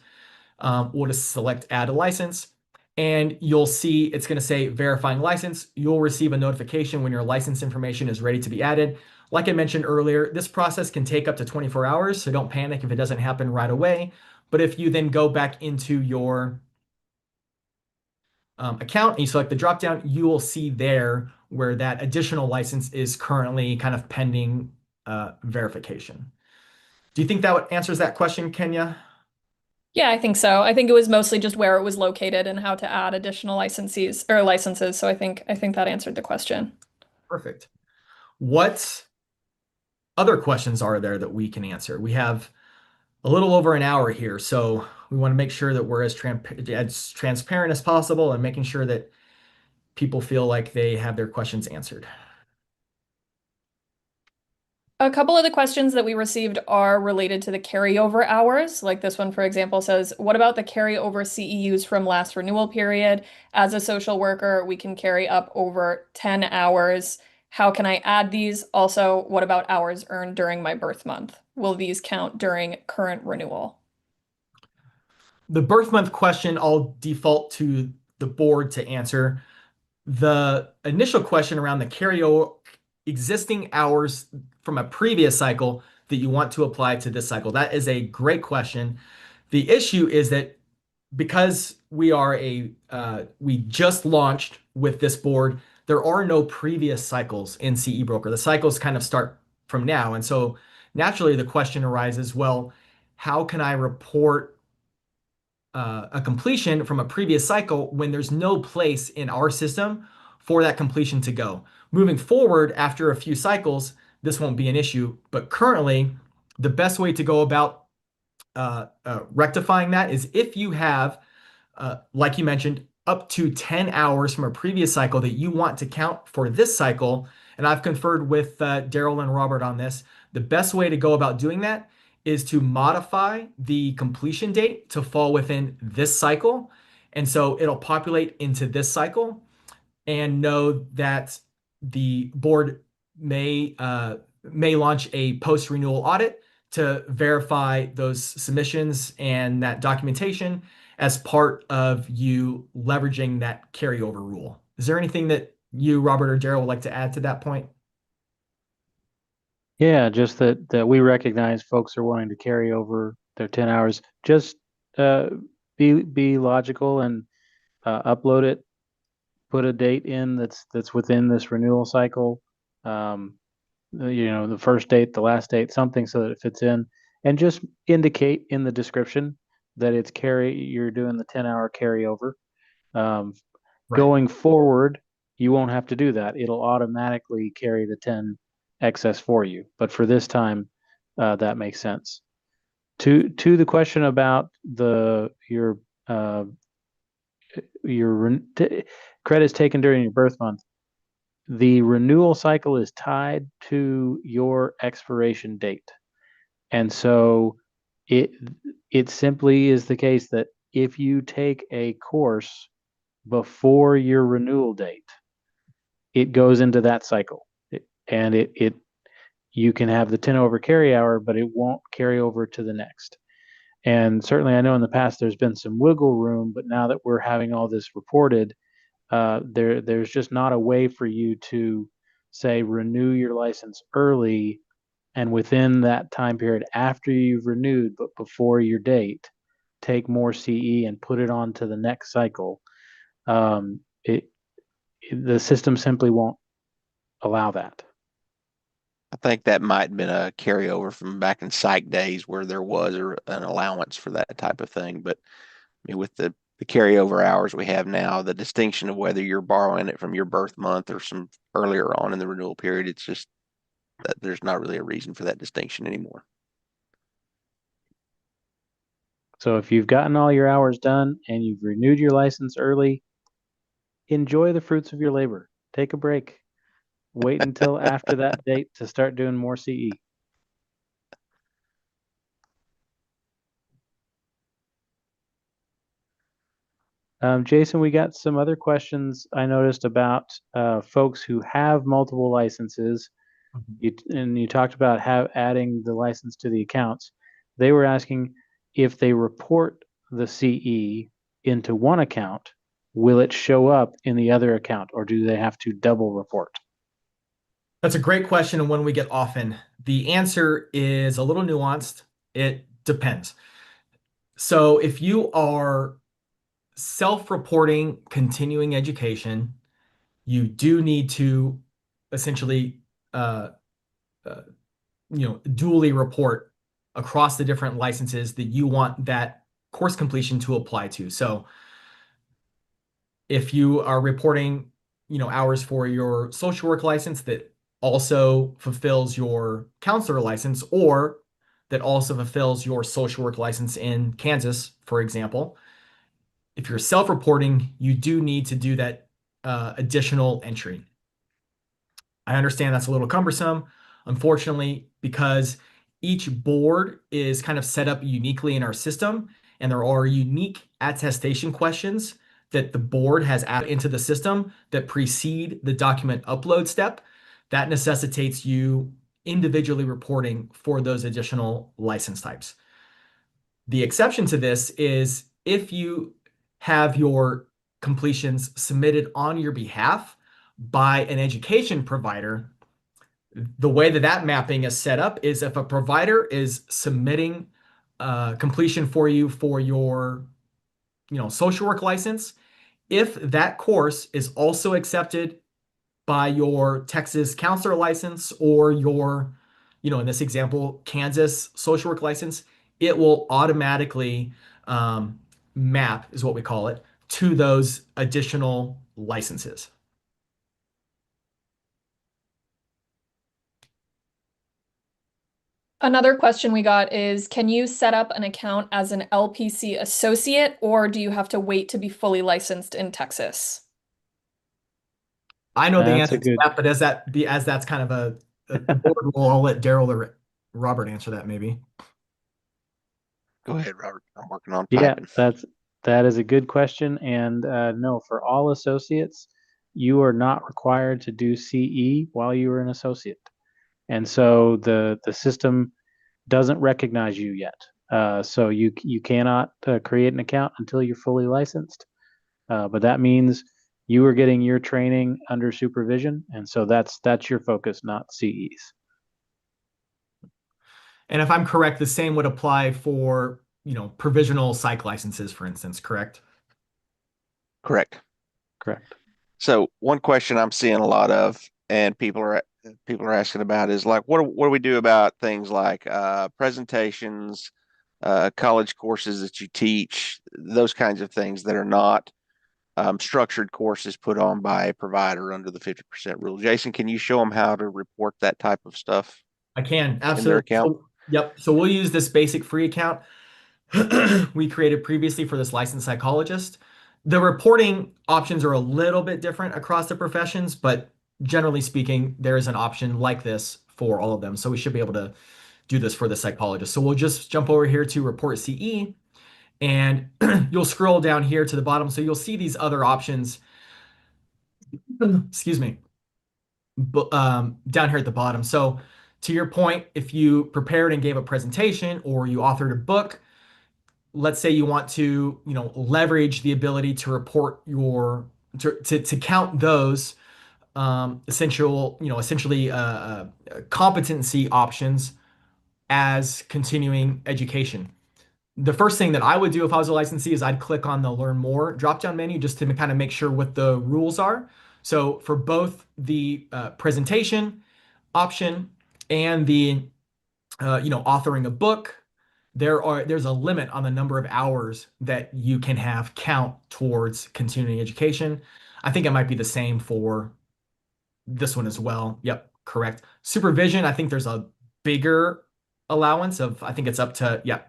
We'll just select add a license, and you'll see it's going to say verifying license. You'll receive a notification when your license information is ready to be added. Like I mentioned earlier, this process can take up to 24 hours, so don't panic if it doesn't happen right away. But if you then go back into your account and you select the dropdown, you will see there where that additional license is currently kind of pending verification. Do you think that answers that question, Kenya? Yeah, I think so. I think it was mostly just where it was located and how to add additional licenses. So I think that answered the question. Perfect. What other questions are there that we can answer? We have a little over an hour here, so we want to make sure that we're as transparent as possible and making sure that people feel like they have their questions answered. A couple of the questions that we received are related to the carryover hours. Like this one, for example, says, what about the carryover CEUs from last renewal period? As a social worker, we can carry up over 10 hours. How can I add these? Also, what about hours earned during my birth month? Will these count during current renewal? The birth month question, I'll default to the board to answer. The initial question around the carryover existing hours from a previous cycle that you want to apply to this cycle, that is a great question. The issue is that because we just launched with this board, there are no previous cycles in CE Broker. The cycles kind of start from now. And so naturally the question arises, well, how can I report a completion from a previous cycle when there's no place in our system for that completion to go? Moving forward, after a few cycles, this won't be an issue. But currently, the best way to go about rectifying that is if you have, like you mentioned, up to 10 hours from a previous cycle that you want to count for this cycle. And I've conferred with Daryl and Robert on this. The best way to go about doing that is to modify the completion date to fall within this cycle. And so it'll populate into this cycle, and know that the board may launch a post-renewal audit to verify those submissions and that documentation as part of you leveraging that carryover rule. Is there anything that you, Robert, or Daryl would like to add to that point? Yeah, just that we recognize folks are wanting to carry over their 10 hours. Just uh, be logical and upload it. Put a date in that's within this renewal cycle. Um, the first date, the last date, something so that it fits in, and just indicate in the description that you're doing the 10-hour carryover. Um, Right. Going forward, you won't have to do that. It'll automatically carry the 10 excess for you. But for this time, that makes sense. To the question about uh, credits taken during your birth month, the renewal cycle is tied to your expiration date. And so it it simply is the case that if you take a course before your renewal date, it goes into that cycle. And you can have the 10 over carry hour, but it won't carry over to the next. And certainly, I know in the past there's been some wiggle room, but now that we're having all this reported, there's just not a way for you to say renew your license early and within that time period after you've renewed, but before your date, take more CE and put it on to the next cycle. The system simply won't allow that. I think that might have been a carryover from back in psych days where there was an allowance for that type of thing. But I mean, with the carryover hours we have now, the distinction of whether you're borrowing it from your birth month or some earlier on in the renewal period, it's just that there's not really a reason for that distinction anymore. So if you've gotten all your hours done and you've renewed your license early, enjoy the fruits of your labor. Take a break. Wait until after that date to start doing more CE. Jason, we got some other questions I noticed about folks who have multiple licenses. You talked about adding the license to the accounts. They were asking if they report the CE into one account, will it show up in the other account, or do they have to double report? That's a great question and one we get often. The answer is a little nuanced. It depends. So if you are self-reporting continuing education, you do need to essentially uh, uh, dually report across the different licenses that you want that course completion to apply to. So if you are reporting, hours for your social work license that also fulfills your counselor license, or that also fulfills your social work license in Kansas, for example, if you're self-reporting, you do need to do that additional entry. I understand that's a little cumbersome, unfortunately, because each board is kind of set up uniquely in our system, and there are unique attestation questions that the board has added into the system that precede the document upload step. That necessitates you individually reporting for those additional license types. The exception to this is if you have your completions submitted on your behalf by an education provider. The way that mapping is set up is if a provider is submitting completion for you for your social work license, if that course is also accepted by your Texas counselor license or your, in this example, Kansas social work license, it will automatically map, is what we call it, to those additional licenses. Another question we got is, can you set up an account as an LPC associate, or do you have to wait to be fully licensed in Texas? I know the That's answer a to good. that, but as that's kind of a board rule, I'll let Daryl or Robert answer that maybe. Go ahead, Robert. I'm working on Yeah, typing. that is a good question. And no, for all associates, you are not required to do CE while you are an associate. And so the system doesn't recognize you yet. So you cannot create an account until you're fully licensed. But that means you are getting your training under supervision, and so that's your focus, not CEs. And if I'm correct, the same would apply for, provisional psych licenses, for instance, correct? Correct. Correct. So one question I'm seeing a lot of, and people are asking about, is like, what do we do about things like presentations, college courses that you teach, those kinds of things that are not structured courses put on by a provider under the 50% rule. Jason, can you show them how to report that type of stuff I can, in their absolutely. account? Yep. So we'll use this basic free account we created previously for this licensed psychologist. The reporting options are a little bit different across the professions, but generally speaking, there is an option like this for all of them. So we should be able to do this for the psychologist. So we'll just jump over here to report CE, and you'll scroll down here to the bottom. So you'll see these other options, excuse me, down here at the bottom. So To your point, if you prepared and gave a presentation or you authored a book, let's say you want to, leverage the ability to report to count those essentially competency options as continuing education. The first thing that I would do if I was a licensee is I'd click on the Learn More drop-down menu just to kind of make sure what the rules are. So for both the presentation option and the authoring a book, there's a limit on the number of hours that you can have count towards continuing education. I think it might be the same for this one as well. Yep, correct. Supervision, I think there's a bigger allowance of, I think it's up to,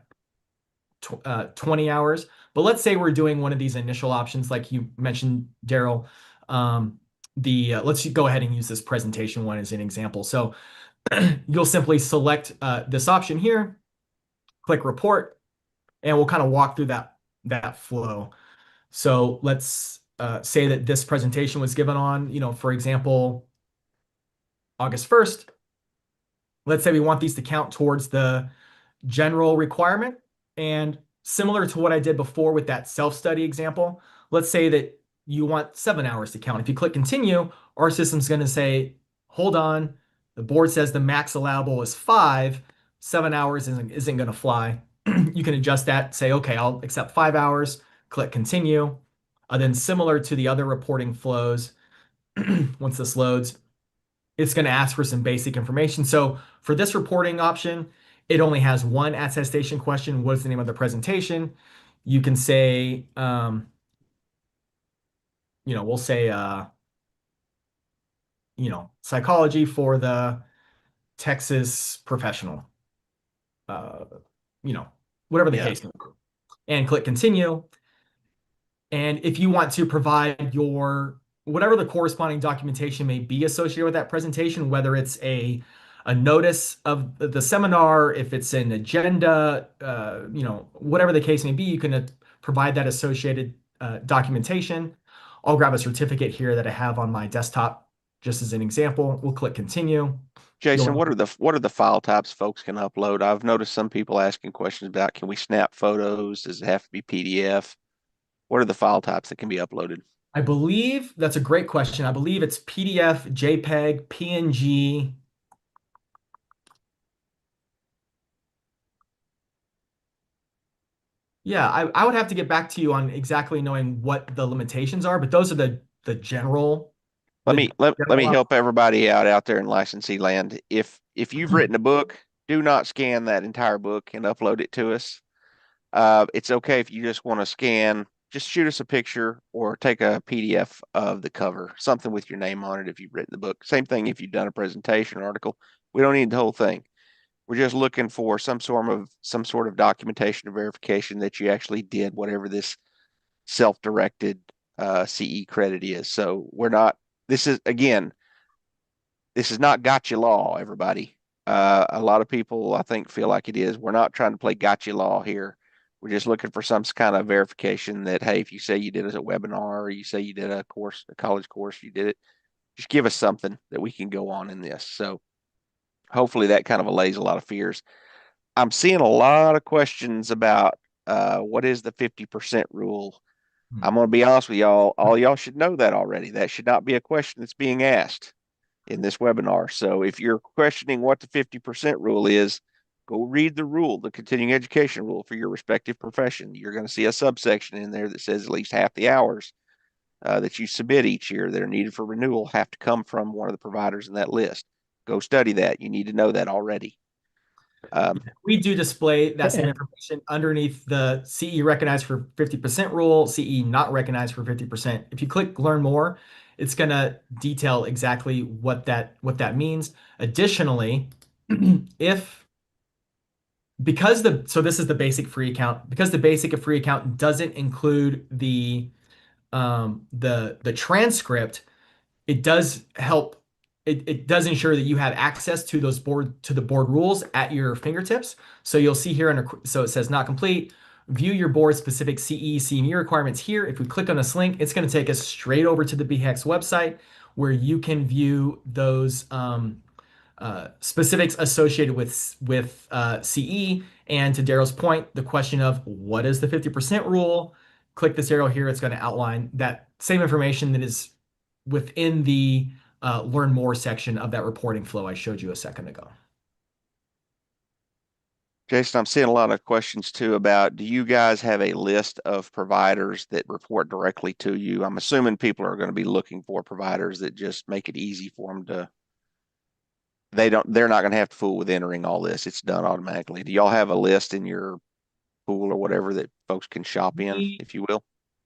20 hours. But let's say we're doing one of these initial options, like you mentioned, Daryl. Let's go ahead and use this presentation one as an example. So you'll simply select this option here, click report, and we'll kind of walk through that flow. So let's say that this presentation was given on, for example, August 1st. Let's say we want these to count towards the general requirement. And similar to what I did before with that self-study example, let's say that you want 7 hours to count. If you click continue, our system's going to say, hold on, the board says the max allowable is 5, 7 hours isn't going to fly. You can adjust that, say, okay, I'll accept 5 hours, click continue. Then similar to the other reporting flows, once this loads, it's going to ask for some basic information. So for this reporting option, it only has one attestation question. What's the name of the presentation? You can say, we'll say, psychology for the Texas professional, uh, whatever the case may be, and click continue. And if you want to provide whatever the corresponding documentation may be associated with that presentation, whether it's a notice of the seminar, if it's an agenda, whatever the case may be, you can provide that associated documentation. I'll grab a certificate here that I have on my desktop, just as an example. We'll click continue. Jason, what are the file types folks can upload? I've noticed some people asking questions about, can we snap photos? Does it have to be PDF? What are the file types that can be uploaded? I believe that's a great question. I believe it's PDF, JPEG, PNG. Yeah, I would have to get back to you on exactly knowing what the limitations are, but those are the general. Let me help everybody out there in licensee land. If you've written a book, do not scan that entire book and upload it to us. It's okay if you just want to scan, just shoot us a picture or take a PDF of the cover, something with your name on it if you've written the book. Same thing if you've done a presentation article. We don't need the whole thing. We're just looking for some sort of documentation or verification that you actually did whatever this self-directed CE credit is. So this is not gotcha law, everybody. A lot of people, I think, feel like it is. We're not trying to play gotcha law here. We're just looking for some kind of verification that, hey, if you say you did a webinar or you say you did a college course, you did it, just give us something that we can go on in this. So hopefully that kind of allays a lot of fears. I'm seeing a lot of questions about what is the 50% rule. I'm going to be honest with y'all. All y'all should know that already. That should not be a question that's being asked in this webinar. So if you're questioning what the 50% rule is, go read the rule, the continuing education rule for your respective profession. You're going to see a subsection in there that says at least half the hours that you submit each year that are needed for renewal have to come from one of the providers in that list. Go study that. You need to know that already. We do display that same information underneath the CE recognized for 50% rule, CE not recognized for 50%. If you click learn more, it's going to detail exactly what that means. Additionally, so this is the basic free account, because the basic free account doesn't include the transcript, it does help. It does ensure that you have access to the board rules at your fingertips. So you'll see here so it says not complete. View your board specific CE CME requirements here. If we click on this link, it's going to take us straight over to the BHEX website where you can view those specifics associated with CE. And to Daryl's point, the question of what is the 50% rule? Click this arrow here. It's going to outline that same information that is within the learn more section of that reporting flow I showed you a second ago. Jason, I'm seeing a lot of questions too about, do you guys have a list of providers that report directly to you? I'm assuming people are going to be looking for providers that just make it easy for them to, they're not going to have to fool with entering all this. It's done automatically. Do y'all have a list in your pool or whatever that folks can shop in, We, if you will?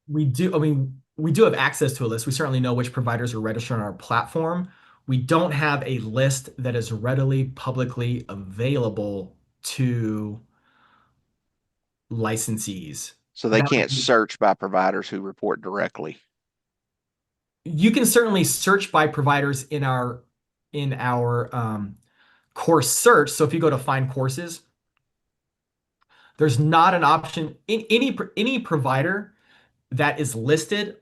we do, I mean, we do have access to a list. We certainly know which providers are registered on our platform. We don't have a list that is readily publicly available to licensees. So they That can't search by providers who report directly. you can certainly search by providers in our course search. So if you go to find courses, there's not an option in any provider that is listed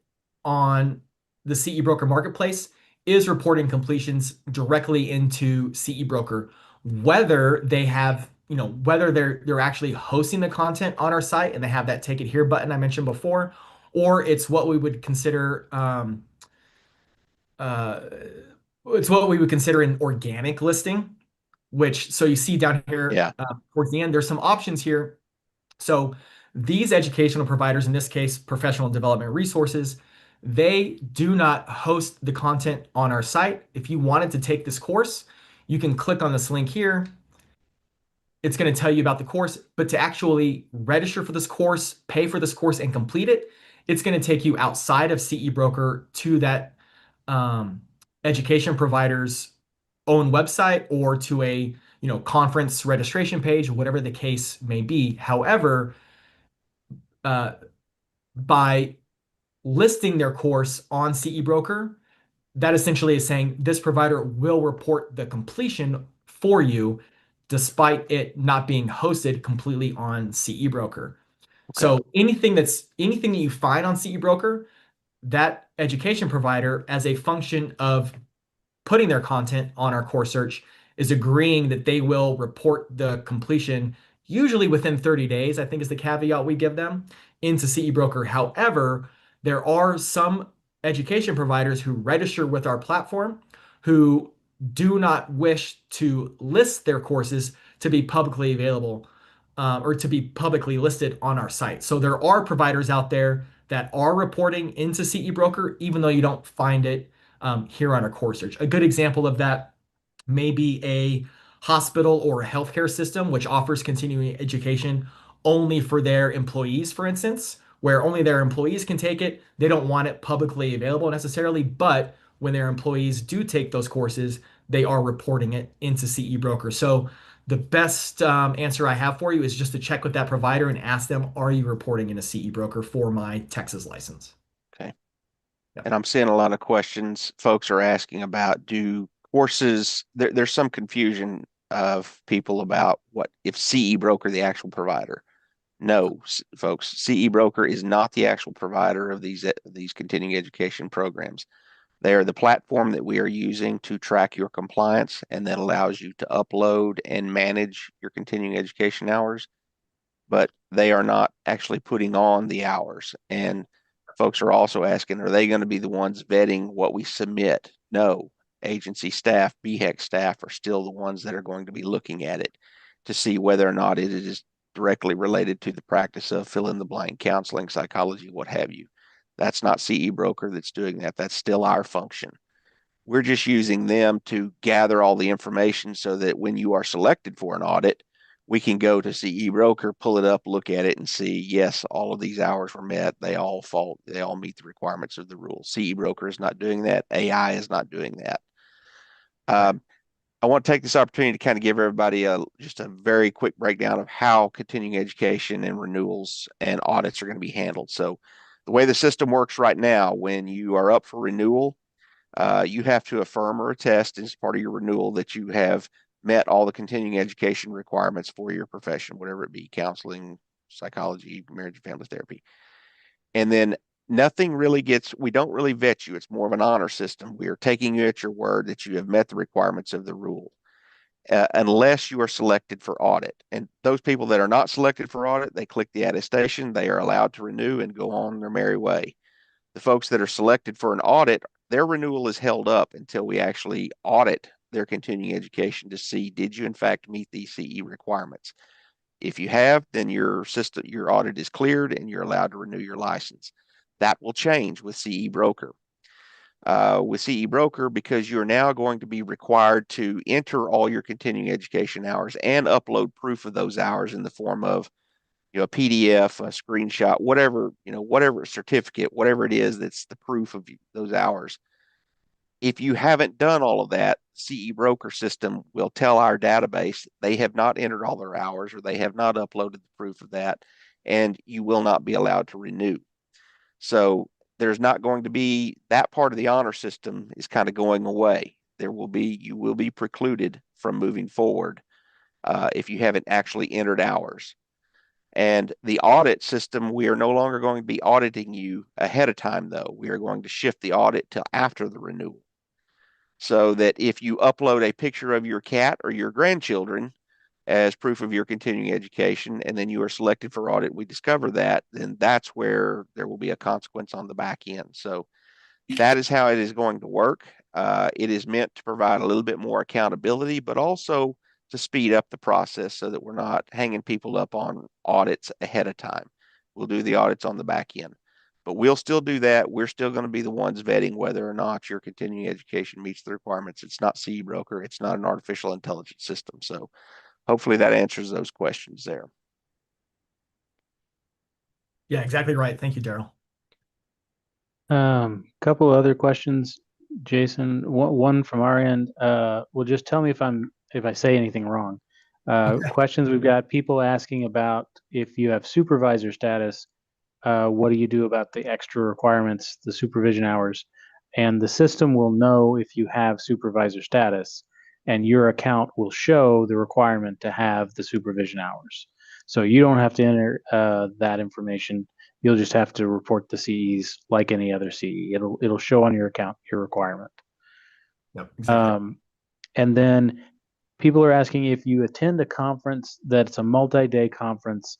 on the CE Broker marketplace is reporting completions directly into CE Broker, whether they have, whether they're actually hosting the content on our site and they have that take it here button I mentioned before, or it's what we would consider uh, it's what we would consider an organic listing, which so you see down here Yeah. towards the end, there's some options here. So these educational providers, in this case, professional development resources, they do not host the content on our site. If you wanted to take this course, you can click on this link here. It's going to tell you about the course, but to actually register for this course, pay for this course, and complete it, it's going to take you outside of CE Broker to that um, education provider's own website or to a conference registration page, whatever the case may be. However, uh, by listing their course on CE Broker, that essentially is saying this provider will report the completion for you despite it not being hosted completely on CE Broker. Okay. So anything that you find on CE Broker, that education provider, as a function of putting their content on our core search, is agreeing that they will report the completion usually within 30 days, I think is the caveat we give them, into CE Broker. However, there are some education providers who register with our platform who do not wish to list their courses to be publicly available or to be publicly listed on our site. So there are providers out there that are reporting into CE Broker, even though you don't find it here on our core search. A good example of that may be a hospital or a healthcare system which offers continuing education only for their employees, for instance, where only their employees can take it. They don't want it publicly available necessarily, but when their employees do take those courses, they are reporting it into CE Broker. So the best answer I have for you is just to check with that provider and ask them, are you reporting in a CE Broker for my Texas license? Okay. Yep. And I'm seeing a lot of questions folks are asking about, do courses, there's some confusion of people about what if CE Broker the actual provider. No, folks, CE Broker is not the actual provider of these continuing education programs. They are the platform that we are using to track your compliance, and that allows you to upload and manage your continuing education hours, but they are not actually putting on the hours. And folks are also asking, are they going to be the ones vetting what we submit? No, agency staff, BHEC staff are still the ones that are going to be looking at it to see whether or not it is directly related to the practice of fill in the blank counseling, psychology, what have you. That's not CE Broker that's doing that. That's still our function. We're just using them to gather all the information so that when you are selected for an audit, we can go to CE Broker, pull it up, look at it, and see, yes, all of these hours were met. They all meet the requirements of the rule. CE Broker is not doing that. AI is not doing that. I want to take this opportunity to kind of give everybody just a very quick breakdown of how continuing education and renewals and audits are going to be handled. So the way the system works right now, when you are up for renewal, you have to affirm or attest as part of your renewal that you have met all the continuing education requirements for your profession, whatever it be, counseling, psychology, marriage and family therapy. And then we don't really vet you. It's more of an honor system. We are taking you at your word that you have met the requirements of the rule. unless you are selected for audit. And those people that are not selected for audit, they click the attestation, they are allowed to renew and go on their merry way. The folks that are selected for an audit, their renewal is held up until we actually audit their continuing education to see, did you in fact meet these CE requirements? If you have, then your audit is cleared and you're allowed to renew your license. That will change with CE Broker. With CE Broker, because you're now going to be required to enter all your continuing education hours and upload proof of those hours in the form of a PDF, a screenshot, whatever certificate, whatever it is that's the proof of those hours. If you haven't done all of that, CE Broker system will tell our database they have not entered all their hours or they have not uploaded the proof of that, and you will not be allowed to renew. So there's not going to be that part of the honor system is kind of going away. You will be precluded from moving forward if you haven't actually entered hours. And the audit system, we are no longer going to be auditing you ahead of time, though. We are going to shift the audit till after the renewal. So that if you upload a picture of your cat or your grandchildren as proof of your continuing education, and then you are selected for audit, we discover that, then that's where there will be a consequence on the back end. So that is how it is going to work. It is meant to provide a little bit more accountability, but also to speed up the process so that we're not hanging people up on audits ahead of time. We'll do the audits on the back end, but we'll still do that. We're still going to be the ones vetting whether or not your continuing education meets the requirements. It's not CE Broker. It's not an artificial intelligence system. So hopefully that answers those questions there. Yeah, exactly right. Thank you, Daryl. Couple other questions, Jason. One from our end. Well, just tell me if I say anything wrong. Questions we've got people asking about if you have supervisor status, what do you do about the extra requirements, the supervision hours? And the system will know if you have supervisor status, and your account will show the requirement to have the supervision hours. So you don't have to enter that information. You'll just have to report the CEs like any other CE. It'll show on your account your requirement. Yep, exactly. And then people are asking if you attend a conference that's a multi-day conference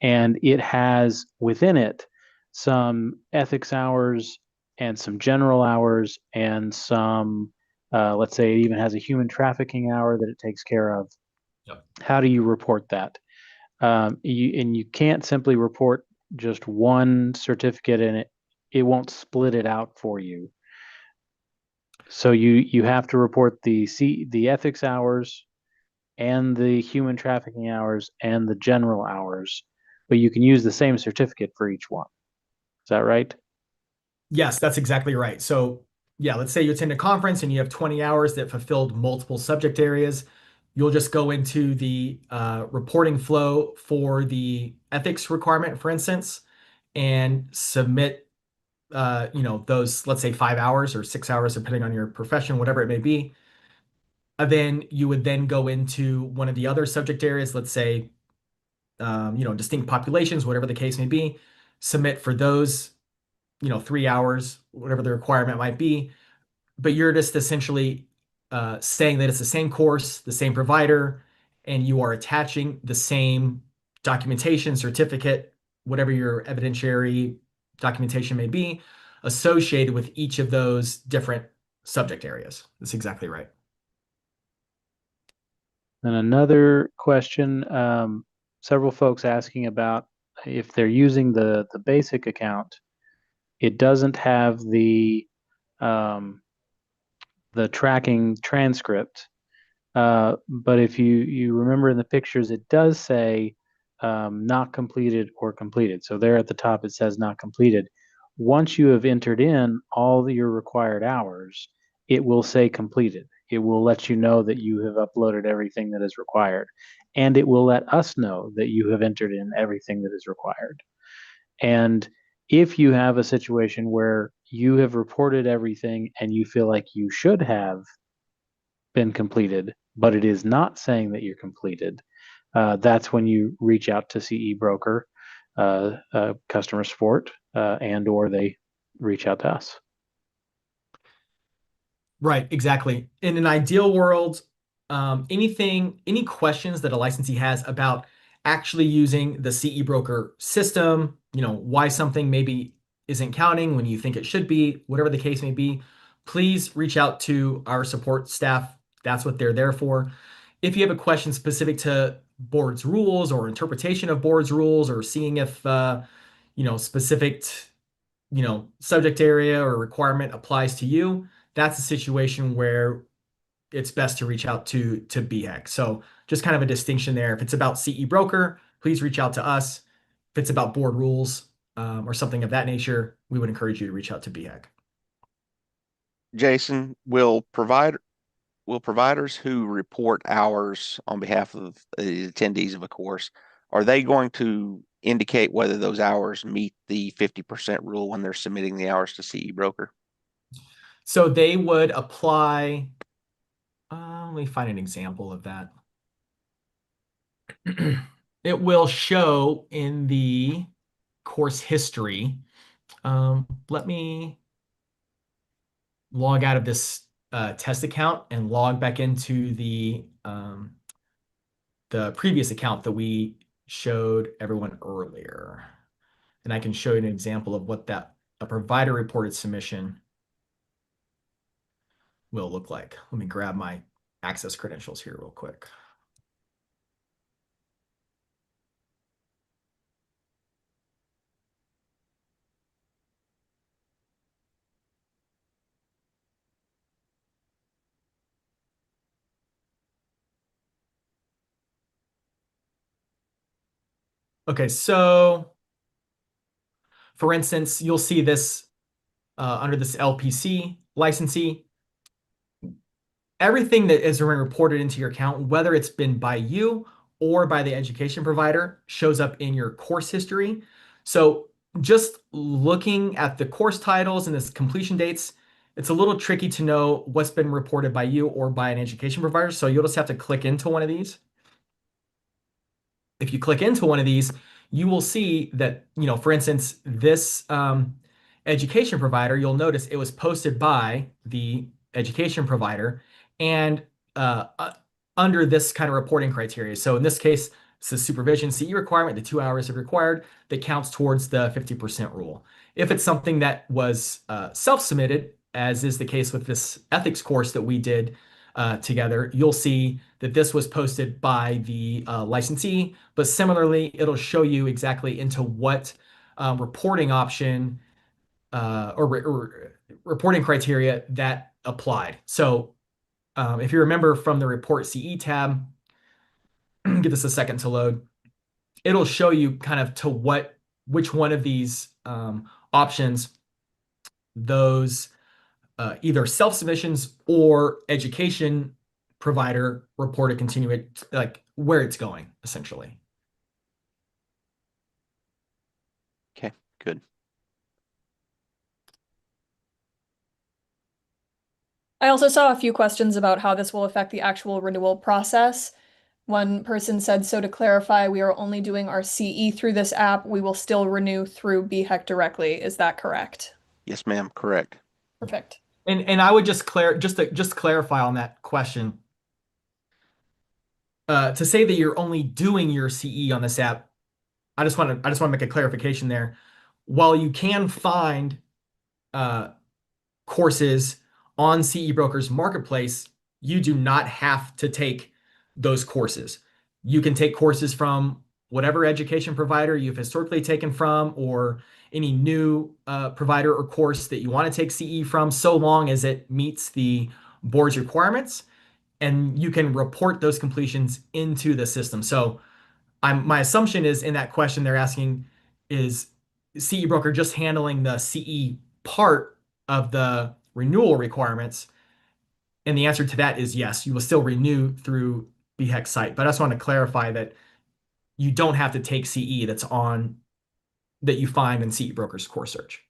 and it has within it some ethics hours and some general hours and some, let's say it even has a human trafficking hour that it takes care of. Yep. How do you report that? You can't simply report just one certificate in it. It won't split it out for you. So you have to report the ethics hours and the human trafficking hours and the general hours, but you can use the same certificate for each one. Is that right? Yes, that's exactly right. So yeah, let's say you attend a conference and you have 20 hours that fulfilled multiple subject areas. You'll just go into the reporting flow for the ethics requirement, for instance, and submit those, let's say 5 hours or 6 hours, depending on your profession, whatever it may be. And then you would then go into one of the other subject areas, let's say, distinct populations, whatever the case may be, submit for those, 3 hours, whatever the requirement might be. But you're just essentially saying that it's the same course, the same provider, and you are attaching the same documentation, certificate, whatever your evidentiary documentation may be, associated with each of those different subject areas. That's exactly right. And another question, several folks asking about if they're using the basic account, it doesn't have the tracking transcript. But if you remember in the pictures, it does say not completed or completed. So there at the top, it says not completed. Once you have entered in all your required hours, it will say completed. It will let you know that you have uploaded everything that is required. And it will let us know that you have entered in everything that is required. And if you have a situation where you have reported everything and you feel like you should have been completed, but it is not saying that you're completed, that's when you reach out to CE Broker, customer support, and or they reach out to us. Right, exactly. In an ideal world, any questions that a licensee has about actually using the CE broker system, why something maybe isn't counting when you think it should be, whatever the case may be, please reach out to our support staff. That's what they're there for. If you have a question specific to board's rules or interpretation of board's rules, or seeing if specific subject area or requirement applies to you, that's a situation where it's best to reach out to BHEC. So just kind of a distinction there. If it's about CE broker, please reach out to us. If it's about board rules or something of that nature, we would encourage you to reach out to BHEC. Jason, will providers who report hours on behalf of the attendees of a course, are they going to indicate whether those hours meet the 50% rule when they're submitting the hours to CE broker? So they would apply. Let me find an example of that. It will show in the course history. Let me log out of this test account and log back into the previous account that we showed everyone earlier. And I can show you an example of what a provider reported submission will look like. Let me grab my access credentials here real quick. Okay, so for instance, you'll see this under this LPC licensee. Everything that is reported into your account, whether it's been by you or by the education provider, shows up in your course history. So just looking at the course titles and the completion dates, it's a little tricky to know what's been reported by you or by an education provider. So you'll just have to click into one of these. If you click into one of these, you will see that, for instance, this education provider, you'll notice it was posted by the education provider and under this kind of reporting criteria. So in this case, it's the supervision CE requirement, the 2 hours of required, that counts towards the 50% rule. If it's something that was self-submitted, as is the case with this ethics course that we did together, you'll see that this was posted by the licensee, but similarly, it'll show you exactly into what reporting option or reporting criteria that applied. So if you remember from the Report CE tab, give this a second to load, it'll show you kind of to which one of these options those either self-submissions or education provider report to continue it, like where it's going, essentially. Okay, good. I also saw a few questions about how this will affect the actual renewal process. One person said, so to clarify, we are only doing our CE through this app. We will still renew through BHEC directly. Is that correct? Yes, ma'am, correct. Perfect. And I would just clarify on that question. To say that you're only doing your CE on this app, I just want to make a clarification there. While you can find courses on CE Broker's marketplace, you do not have to take those courses. You can take courses from whatever education provider you've historically taken from, or any new provider or course that you want to take CE from, so long as it meets the board's requirements, and you can report those completions into the system. So my assumption is, in that question they're asking, is CE Broker just handling the CE part of the renewal requirements? And the answer to that is yes, you will still renew through BHEC site. But I just want to clarify that you don't have to take CE that you find in CE Broker's core search.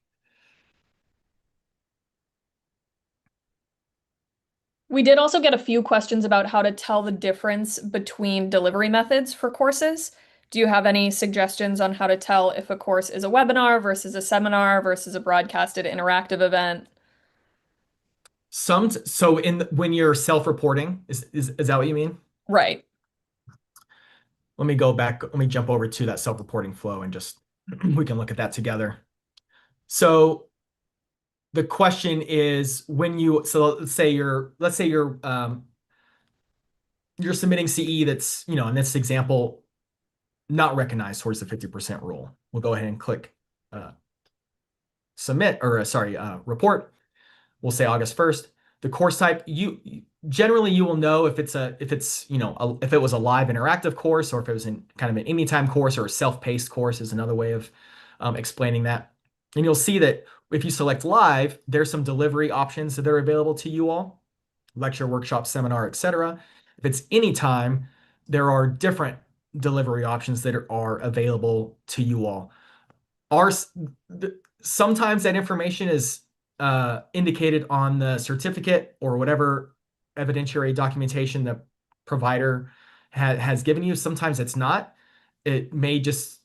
We did also get a few questions about how to tell the difference between delivery methods for courses. Do you have any suggestions on how to tell if a course is a webinar versus a seminar versus a broadcasted interactive event? When you're self-reporting, is that what you mean? Right. Let me go back. Let me jump over to that self-reporting flow and just we can look at that together. So the question is let's say you're submitting CE that's, in this example, not recognized towards the 50% rule. We'll go ahead and click submit or sorry, report. We'll say August 1st. The course type, generally you will know if it's if it was a live interactive course or if it was in kind of an anytime course or a self-paced course is another way of explaining that. And you'll see that if you select live, there's some delivery options that are available to you all, lecture, workshop, seminar, etc. If it's anytime, there are different delivery options that are available to you all. Our sometimes that information is indicated on the certificate or whatever evidentiary documentation the provider has given you. Sometimes it's not. It may just,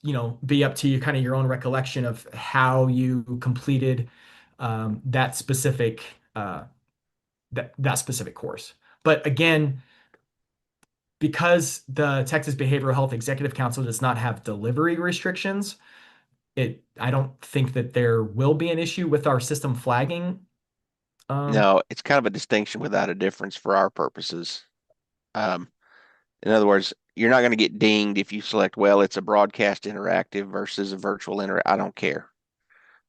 be up to you, kind of your own recollection of how you completed that specific that specific course. But again, because the Texas Behavioral Health Executive Council does not have delivery restrictions, I don't think that there will be an issue with our system flagging. No, it's kind of a distinction without a difference for our purposes. In other words, you're not going to get dinged if you select, well, it's a broadcast interactive versus a virtual I don't care.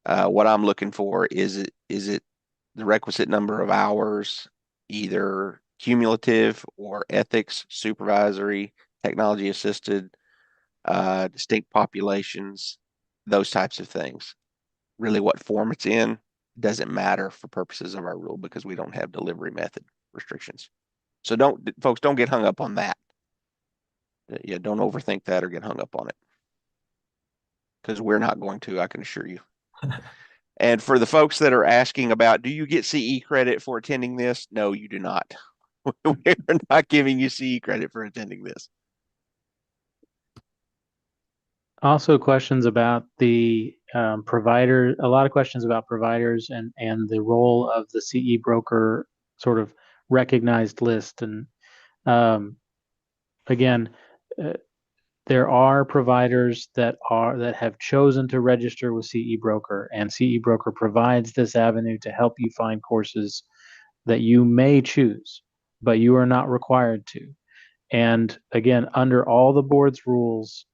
What I'm looking for is it the requisite number of hours, either cumulative or ethics, supervisory, technology assisted, distinct populations, those types of things. Really, what form it's in doesn't matter for purposes of our rule because we don't have delivery method restrictions. So folks, don't get hung up on that. Yeah, don't overthink that or get hung up on it because we're not going to, I can assure you. And for the folks that are asking about, do you get CE credit for attending this? No, you do not. We're not giving you CE credit for attending this. Also, questions about the provider. A lot of questions about providers and the role of the CE broker sort of recognized list. And again, there are providers that have chosen to register with CE broker, and CE broker provides this avenue to help you find courses that you may choose, but you are not required to. And again, under all the board's rules,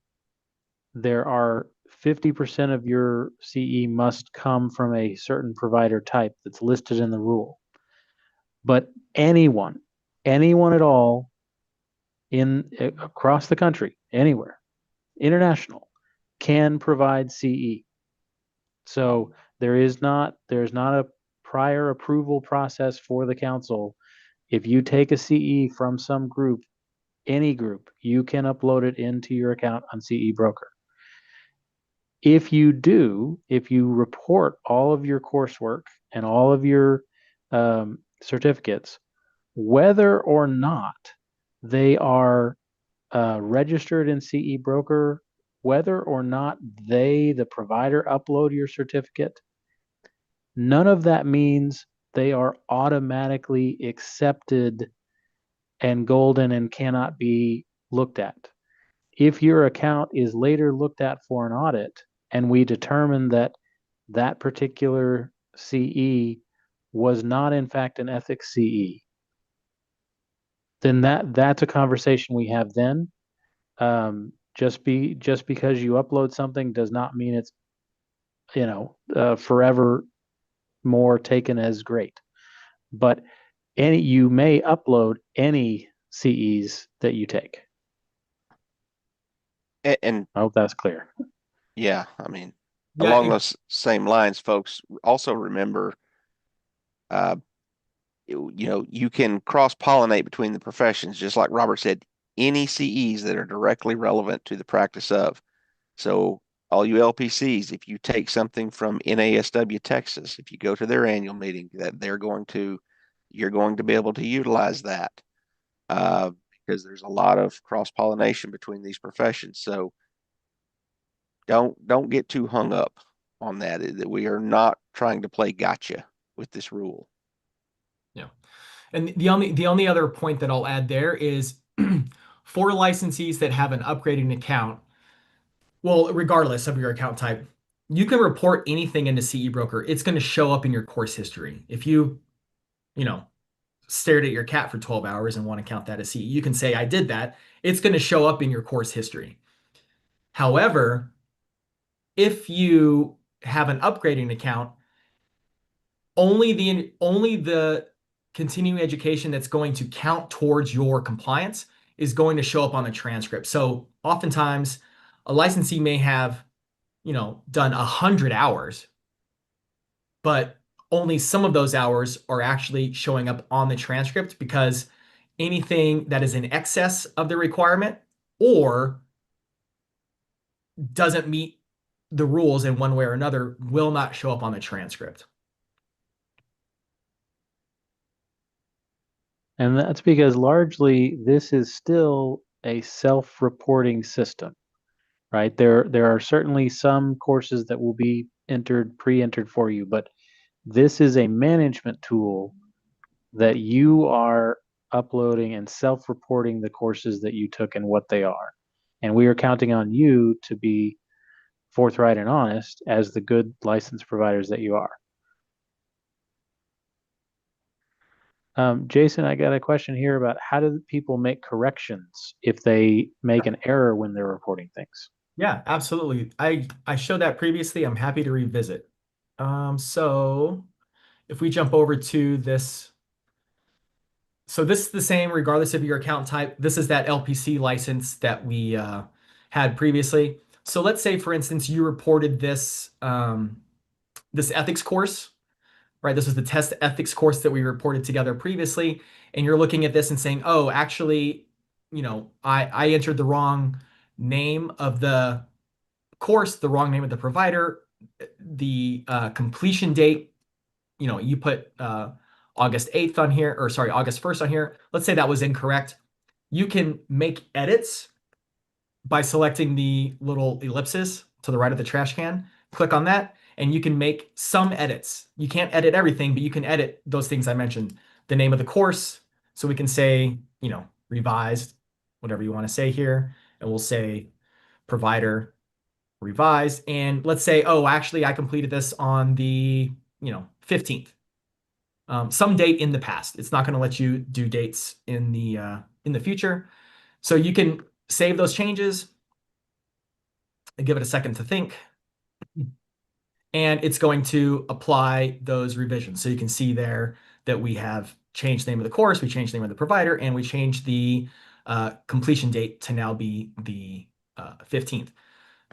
there are 50% of your CE must come from a certain provider type that's listed in the rule. But anyone at all across the country, anywhere, international, can provide CE. So there's not a prior approval process for the council. If you take a CE from some group, any group, you can upload it into your account on CE Broker. If you report all of your coursework and all of your certificates, whether or not they are registered in CE Broker, whether or not the provider, upload your certificate, none of that means they are automatically accepted and golden and cannot be looked at. If your account is later looked at for an audit and we determine that that particular CE was not in fact an ethics CE, then that's a conversation we have then. Just because you upload something does not mean it's forever more taken as great. But you may upload any CEs that you take. And I hope that's clear. yeah, I mean, Yeah, along those same lines, folks, also remember, you can cross-pollinate between the professions, just like Robert said, any CEs that are directly relevant to the practice of. So all you LPCs, if you take something from NASW Texas, if you go to their annual meeting, you're going to be able to utilize that because there's a lot of cross-pollination between these professions. So don't get too hung up on that. That we are not trying to play gotcha with this rule. yeah. And the only other point that I'll add there is for licensees that have an upgrading account, well, regardless of your account type, you can report anything into CE Broker. It's going to show up in your course history. If you know, stared at your cat for 12 hours and want to count that as CE, you can say, I did that. It's going to show up in your course history. However, if you have an upgrading account, only the continuing education that's going to count towards your compliance is going to show up on the transcript. So oftentimes a licensee may have, done 100 hours, but only some of those hours are actually showing up on the transcript because anything that is in excess of the requirement or doesn't meet the rules in one way or another will not show up on the transcript. And that's because largely this is still a self-reporting system, right? There are certainly some courses that will be pre-entered for you, but this is a management tool that you are uploading and self-reporting the courses that you took and what they are. And we are counting on you to be forthright and honest as the good license providers that you are. Jason, I got a question here about how do people make corrections if they make an error when they're reporting things? Yeah, absolutely. I showed that previously. I'm happy to revisit. So if we jump over to this, so this is the same regardless of your account type. This is that LPC license that we had previously. So let's say, for instance, you reported this ethics course, right? This is the test ethics course that we reported together previously, and you're looking at this and saying, "Oh, actually, I entered the wrong name of the course, the wrong name of the provider, the completion date. You put August 8th on here, or sorry, August 1st on here. Let's say that was incorrect. You can make edits by selecting the little ellipses to the right of the trash can. Click on that, and you can make some edits. You can't edit everything, but you can edit those things I mentioned. The name of the course. So we can say, revised, whatever you want to say here. And we'll say provider revised. And let's say, oh, actually, I completed this on the, 15th. Some date in the past. It's not going to let you do dates in the future. So you can save those changes and give it a second to think. And it's going to apply those revisions. So you can see there that we have changed the name of the course, we changed the name of the provider, and we changed the completion date to now be the 15th.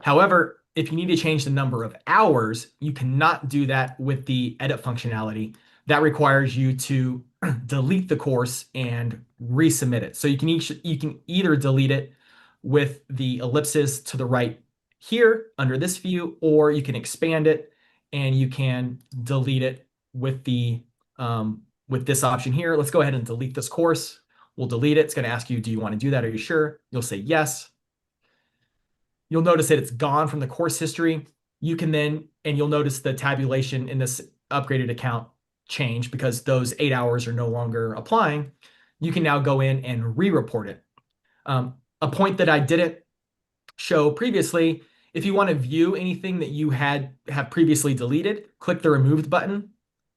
However, if you need to change the number of hours, you cannot do that with the edit functionality. That requires you to delete the course and resubmit it. So you can either delete it with the ellipses to the right here under this view, or you can expand it and you can delete it with with this option here. Let's go ahead and delete this course. We'll delete it. It's going to ask you, do you want to do that? Are you sure? You'll say yes. You'll notice that it's gone from the course history. And you'll notice the tabulation in this upgraded account change because those 8 hours are no longer applying. You can now go in and re-report it. A point that I didn't show previously, if you want to view anything that you have previously deleted, click the removed button.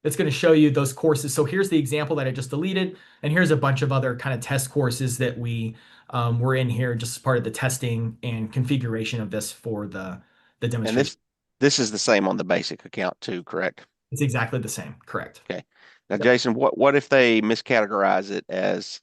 It's going to show you those courses. So here's the example that I just deleted, and here's a bunch of other kind of test courses that we were in here just as part of the testing and configuration of this for the And demonstration. this is the same on the basic account too, correct? It's exactly the same, correct. Okay. Now, Yep. Jason, what if they miscategorize it as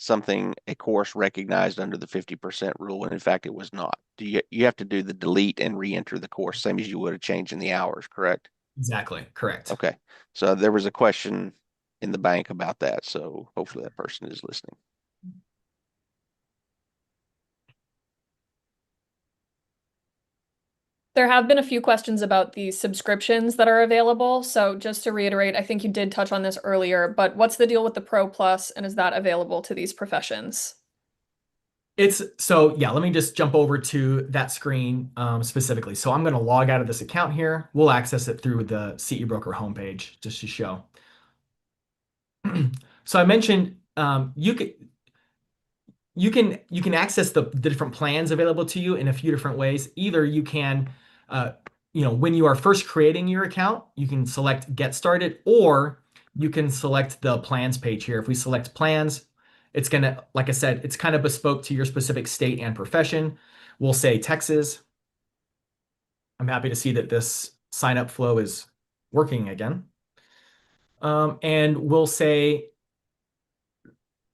a course recognized under the 50% rule, and in fact it was not? You have to do the delete and re-enter the course, same as you would have changed in the hours, correct? Exactly, correct. Okay. So there was a question in the bank about that. So hopefully that person is listening. There have been a few questions about the subscriptions that are available. So just to reiterate, I think you did touch on this earlier, but what's the deal with the Pro Plus and is that available to these professions? Yeah, let me just jump over to that screen specifically. So I'm going to log out of this account here. We'll access it through the CE Broker homepage just to show. So I mentioned you could you can access the different plans available to you in a few different ways. Either you can, uh, when you are first creating your account, you can select Get Started, or you can select the plans page here. If we select plans, it's gonna, like I said, it's kind of bespoke to your specific state and profession. We'll say Texas. I'm happy to see that this sign up flow is working again. And we'll say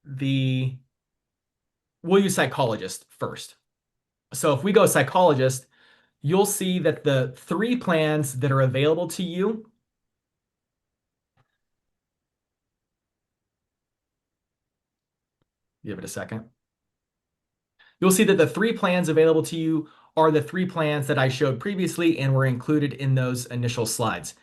the we'll use psychologist first. So if we go psychologist, you'll see that the three plans that are available to you, give it a second. You'll see that the three plans available to you are the three plans that I showed previously and were included in those initial slides.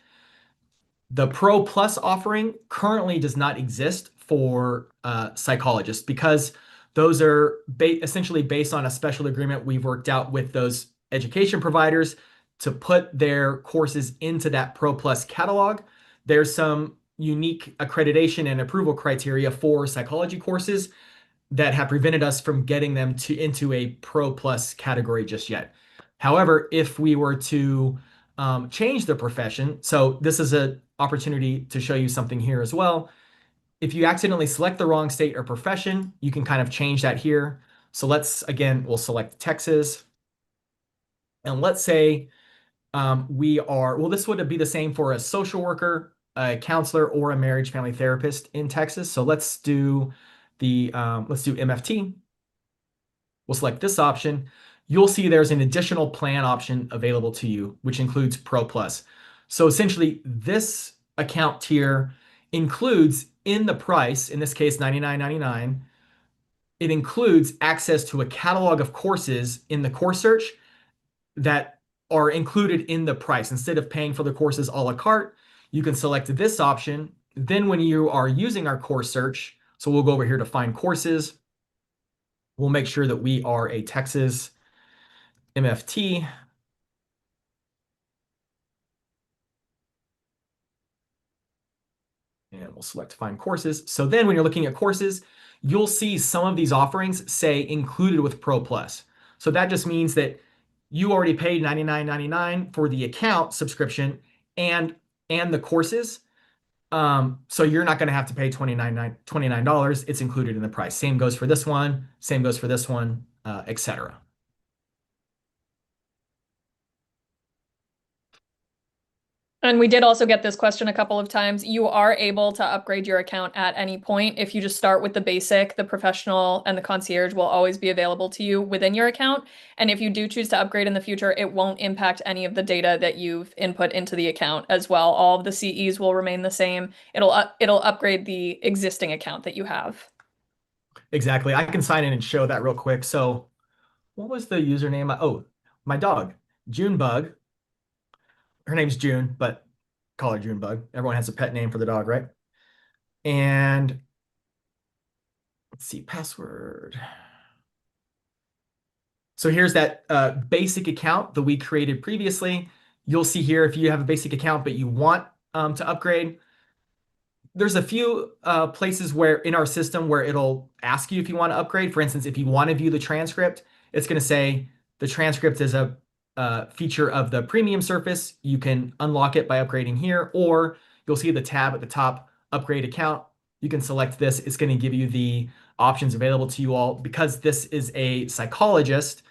The Pro Plus offering currently does not exist for psychologists because those are essentially based on a special agreement we've worked out with those education providers to put their courses into that Pro Plus catalog. There's some unique accreditation and approval criteria for psychology courses that have prevented us from getting them into a Pro Plus category just yet. However, if we were to change the profession, so this is an opportunity to show you something here as well. If you accidentally select the wrong state or profession, you can kind of change that here. So we'll select Texas. And let's say this would be the same for a social worker, a counselor, or a marriage family therapist in Texas. So let's do MFT. We'll select this option. You'll see there's an additional plan option available to you, which includes Pro Plus. So essentially, this account tier includes in the price, in this case, $99.99, it includes access to a catalog of courses in the course search that are included in the price. Instead of paying for the courses a la carte, you can select this option. Then when you are using our course search, so we'll go over here to find courses. We'll make sure that we are a Texas MFT. And we'll select find courses. So then when you're looking at courses, you'll see some of these offerings say included with Pro Plus. So that just means that you already paid $99.99 for the account subscription and the courses. So you're not going to have to pay $29. It's included in the price. Same goes for this one, same goes for this one, etc. And we did also get this question a couple of times. You are able to upgrade your account at any point. If you just start with the basic, the professional and the concierge will always be available to you within your account. And if you do choose to upgrade in the future, it won't impact any of the data that you've input into the account as well. All of the CEs will remain the same. It'll upgrade the existing account that you have. Exactly. I can sign in and show that real quick. So what was the username? Oh, my dog, Junebug. Her name's June, but call her Junebug. Everyone has a pet name for the dog, right? And let's see, password. So here's that basic account that we created previously. You'll see here if you have a basic account but you want to upgrade, there's a few places where in our system where it'll ask you if you want to upgrade. For instance, if you want to view the transcript, it's going to say the transcript is a feature of the premium surface. You can unlock it by upgrading here, or you'll see the tab at the top, upgrade account. You can select this. It's going to give you the options available to you all. Because this is a psychologist,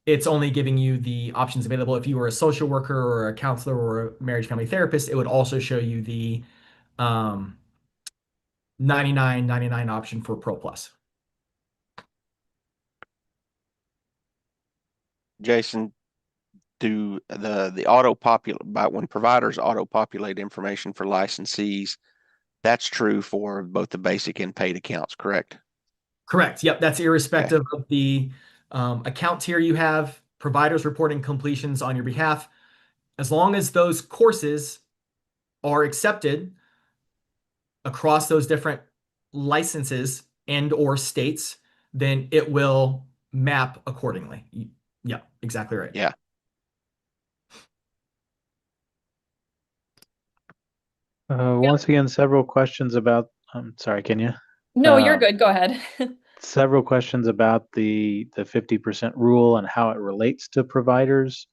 it's only giving you the options available. If you were a social worker or a counselor or a marriage family therapist, it would also show you the um, $99.99 option for Pro Plus. Jason, do the auto populate when providers auto populate information for licensees? That's true for both the basic and paid accounts, correct? Correct. Yep. That's irrespective of the account tier you have, providers reporting completions on your behalf. As long as those courses are accepted across those different licenses and or states, then it will map accordingly. Yeah, exactly right. Yeah. Once again, several questions about, sorry, Kenya. No, you're Um, good. Go ahead. Several questions about the 50% rule and how it relates to providers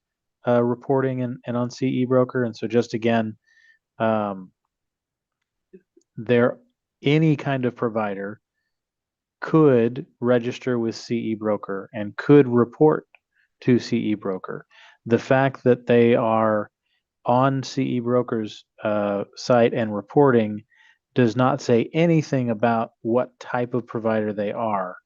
reporting and on CE Broker. And so just again, um, there any kind of provider could register with CE Broker and could report to CE Broker. The fact that they are on CE Broker's site and reporting does not say anything about what type of provider they are.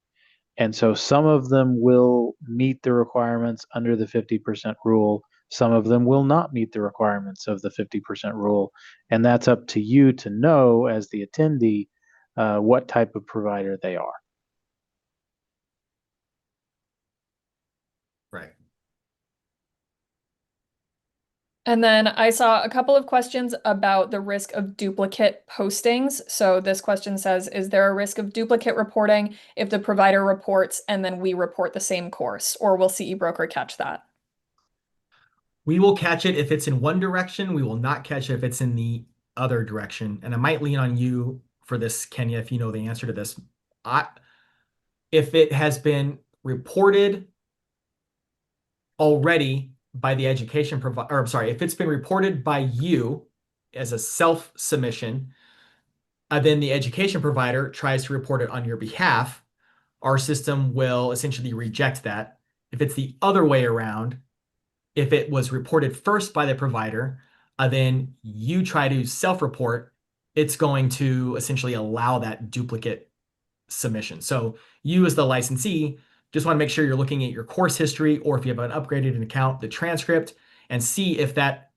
And so some of them will meet the requirements under the 50% rule. Some of them will not meet the requirements of the 50% rule. And that's up to you to know as the attendee what type of provider they are. Right. And then I saw a couple of questions about the risk of duplicate postings. So this question says, is there a risk of duplicate reporting if the provider reports and then we report the same course, or will CE Broker catch that? We will catch it if it's in one direction. We will not catch it if it's in the other direction. And I might lean on you for this, Kenya, if you know the answer to this. I, if it has been reported already by the education provider, or I'm sorry, if it's been reported by you as a self submission, then the education provider tries to report it on your behalf, our system will essentially reject that. If it's the other way around, if it was reported first by the provider, then you try to self-report, it's going to essentially allow that duplicate submission. So you as the licensee just want to make sure you're looking at your course history, or if you have an upgraded account, the transcript, and see if that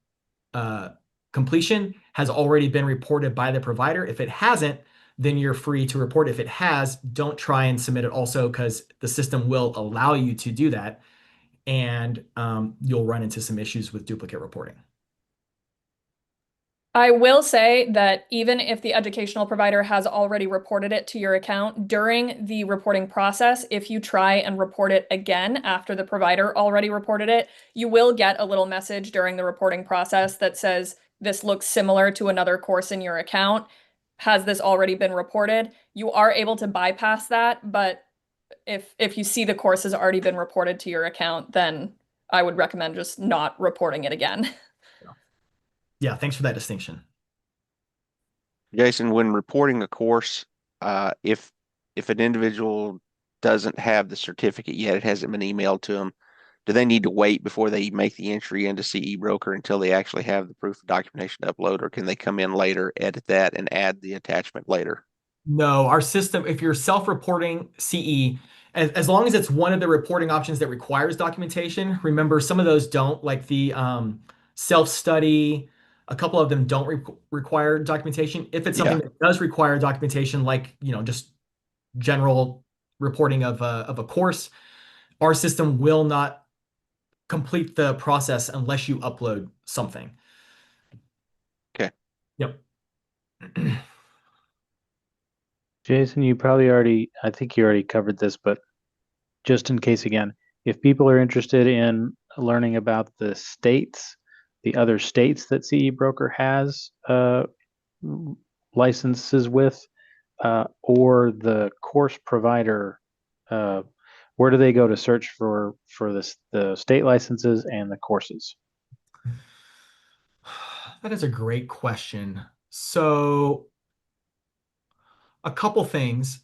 uh, completion has already been reported by the provider. If it hasn't, then you're free to report. If it has, don't try and submit it also, because the system will allow you to do that, and you'll run into some issues with duplicate reporting. I will say that even if the educational provider has already reported it to your account during the reporting process, if you try and report it again after the provider already reported it, you will get a little message during the reporting process that says, this looks similar to another course in your account. Has this already been reported? You are able to bypass that, but if you see the course has already been reported to your account, then I would recommend just not reporting it again. Yeah, thanks for that distinction. Jason, when reporting a course, if an individual doesn't have the certificate yet, it hasn't been emailed to them, do they need to wait before they make the entry into CE Broker until they actually have the proof of documentation to upload, or can they come in later, edit that, and add the attachment later? No, our system, if you're self-reporting CE, as long as it's one of the reporting options that requires documentation, remember some of those don't, like the self-study, a couple of them don't require documentation. If it's something Yeah. that does require documentation, like, just general reporting of a course, our system will not complete the process unless you upload something. Okay. Yep. Jason, you probably already, I think you already covered this, but just in case again, if people are interested in learning about the other states that CE Broker has licenses with, or the course provider, uh, where do they go to search for the state licenses and the courses? That is a great question. So, a couple things.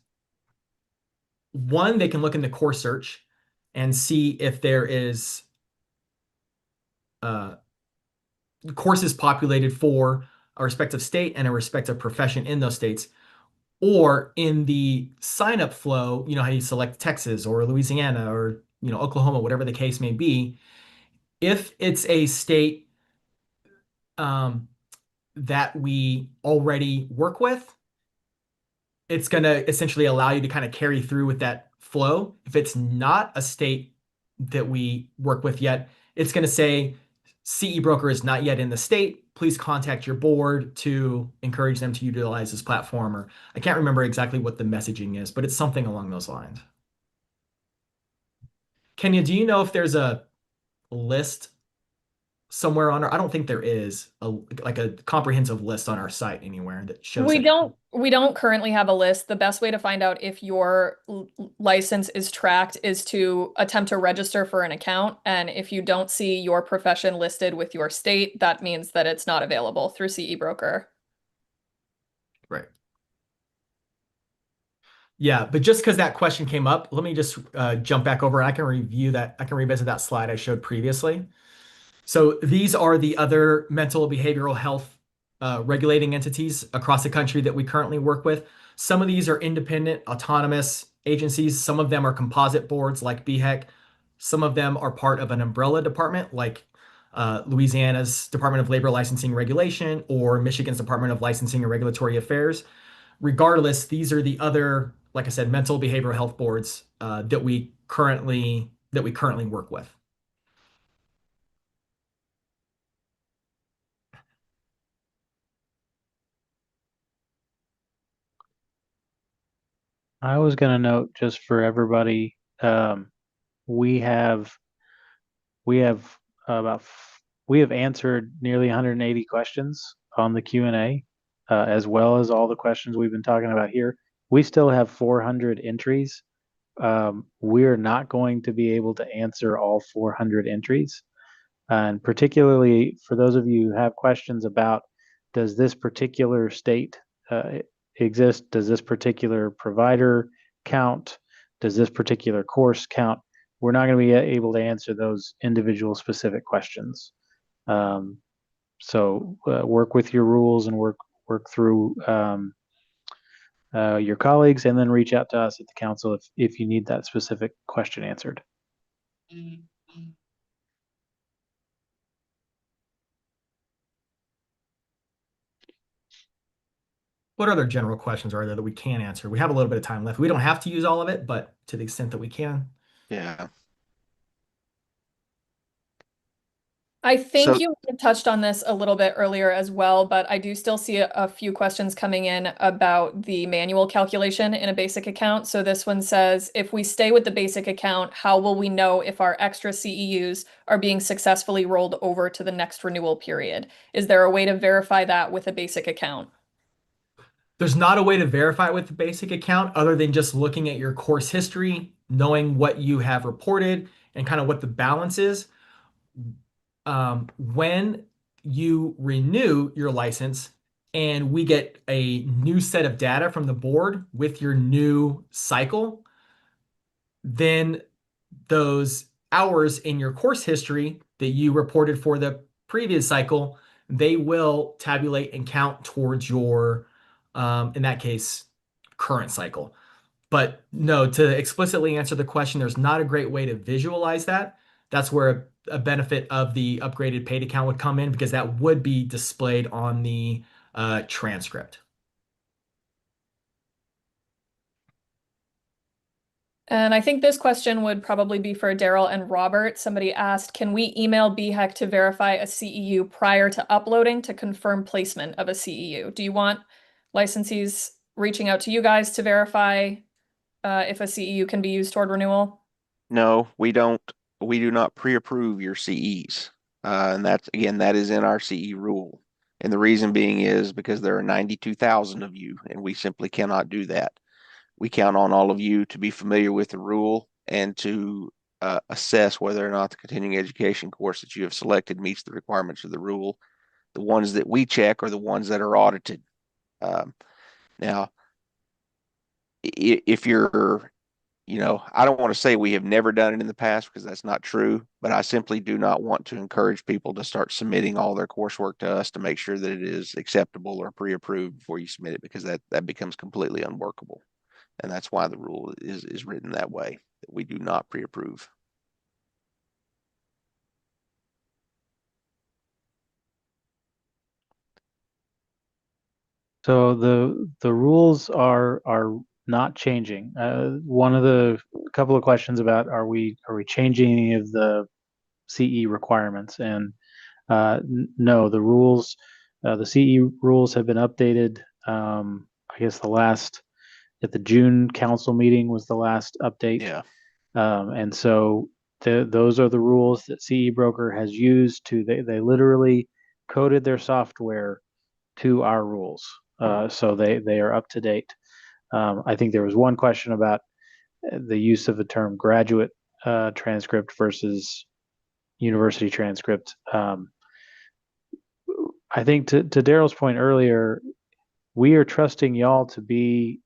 One, they can look in the course search and see if there is uh, courses populated for a respective state and a respective profession in those states. Or in the sign up flow, how you select Texas or Louisiana or Oklahoma, whatever the case may be. If it's a state um, that we already work with, it's going to essentially allow you to kind of carry through with that flow. If it's not a state that we work with yet, it's going to say CE Broker is not yet in the state. Please contact your board to encourage them to utilize this platform. Or I can't remember exactly what the messaging is, but it's something along those lines. Kenya, do you know if there's a list somewhere on our, I don't think there is like a comprehensive list on our site anywhere that shows it. We don't currently have a list. The best way to find out if your license is tracked is to attempt to register for an account. And if you don't see your profession listed with your state, that means that it's not available through CE Broker. Right. Yeah, but just because that question came up, let me just jump back over. I can review that. I can revisit that slide I showed previously. So these are the other mental behavioral health regulating entities across the country that we currently work with. Some of these are independent, autonomous agencies. Some of them are composite boards like BHEC. Some of them are part of an umbrella department like Louisiana's Department of Labor Licensing Regulation or Michigan's Department of Licensing and Regulatory Affairs. Regardless, these are the other, like I said, mental behavioral health boards that we currently work with. I was going to note just for everybody, we have we have about we have answered nearly 180 questions on the Q&A, as well as all the questions we've been talking about here. We still have 400 entries. We're not going to be able to answer all 400 entries. And particularly for those of you who have questions about, does this particular state exist? Does this particular provider count? Does this particular course count? We're not going to be able to answer those individual specific questions. So work with your rules and work through your colleagues, and then reach out to us at the council if you need that specific question answered. What other general questions are there that we can answer? We have a little bit of time left. We don't have to use all of it, but to the extent that we can. Yeah. I think So you touched on this a little bit earlier as well, but I do still see a few questions coming in about the manual calculation in a basic account. So this one says, if we stay with the basic account, how will we know if our extra CEUs are being successfully rolled over to the next renewal period? Is there a way to verify that with a basic account? There's not a way to verify it with the basic account other than just looking at your course history, knowing what you have reported, and kind of what the balance is. When you renew your license and we get a new set of data from the board with your new cycle, then those hours in your course history that you reported for the previous cycle, they will tabulate and count towards your, in that case, current cycle. But no, to explicitly answer the question, there's not a great way to visualize that. That's where a benefit of the upgraded paid account would come in because that would be displayed on the transcript. And I think this question would probably be for Daryl and Robert. Somebody asked, can we email BHEC to verify a CEU prior to uploading to confirm placement of a CEU? Do you want licensees reaching out to you guys to verify if a CEU can be used toward renewal? no, we don't. We do not pre-approve your CEs, and that's again that is in our CE rule. And the reason being is because there are 92,000 of you, and we simply cannot do that. We count on all of you to be familiar with the rule and to assess whether or not the continuing education course that you have selected meets the requirements of the rule. The ones that we check are the ones that are audited. Now, if you're, I don't want to say we have never done it in the past because that's not true, but I simply do not want to encourage people to start submitting all their coursework to us to make sure that it is acceptable or pre-approved before you submit it because that becomes completely unworkable. And that's why the rule is written that way, that we do not pre-approve. So the rules are not changing. One of the couple of questions about are we changing any of the CE requirements? And no, the rules, the CE rules have been updated. I guess the last at the June council meeting was the last update. Yeah. And so those are the rules that CE Broker has used to, they literally coded their software to our rules. So they are up to date. I think there was one question about the use of the term graduate transcript versus university transcript. I think to Daryl's point earlier, we are trusting y'all to be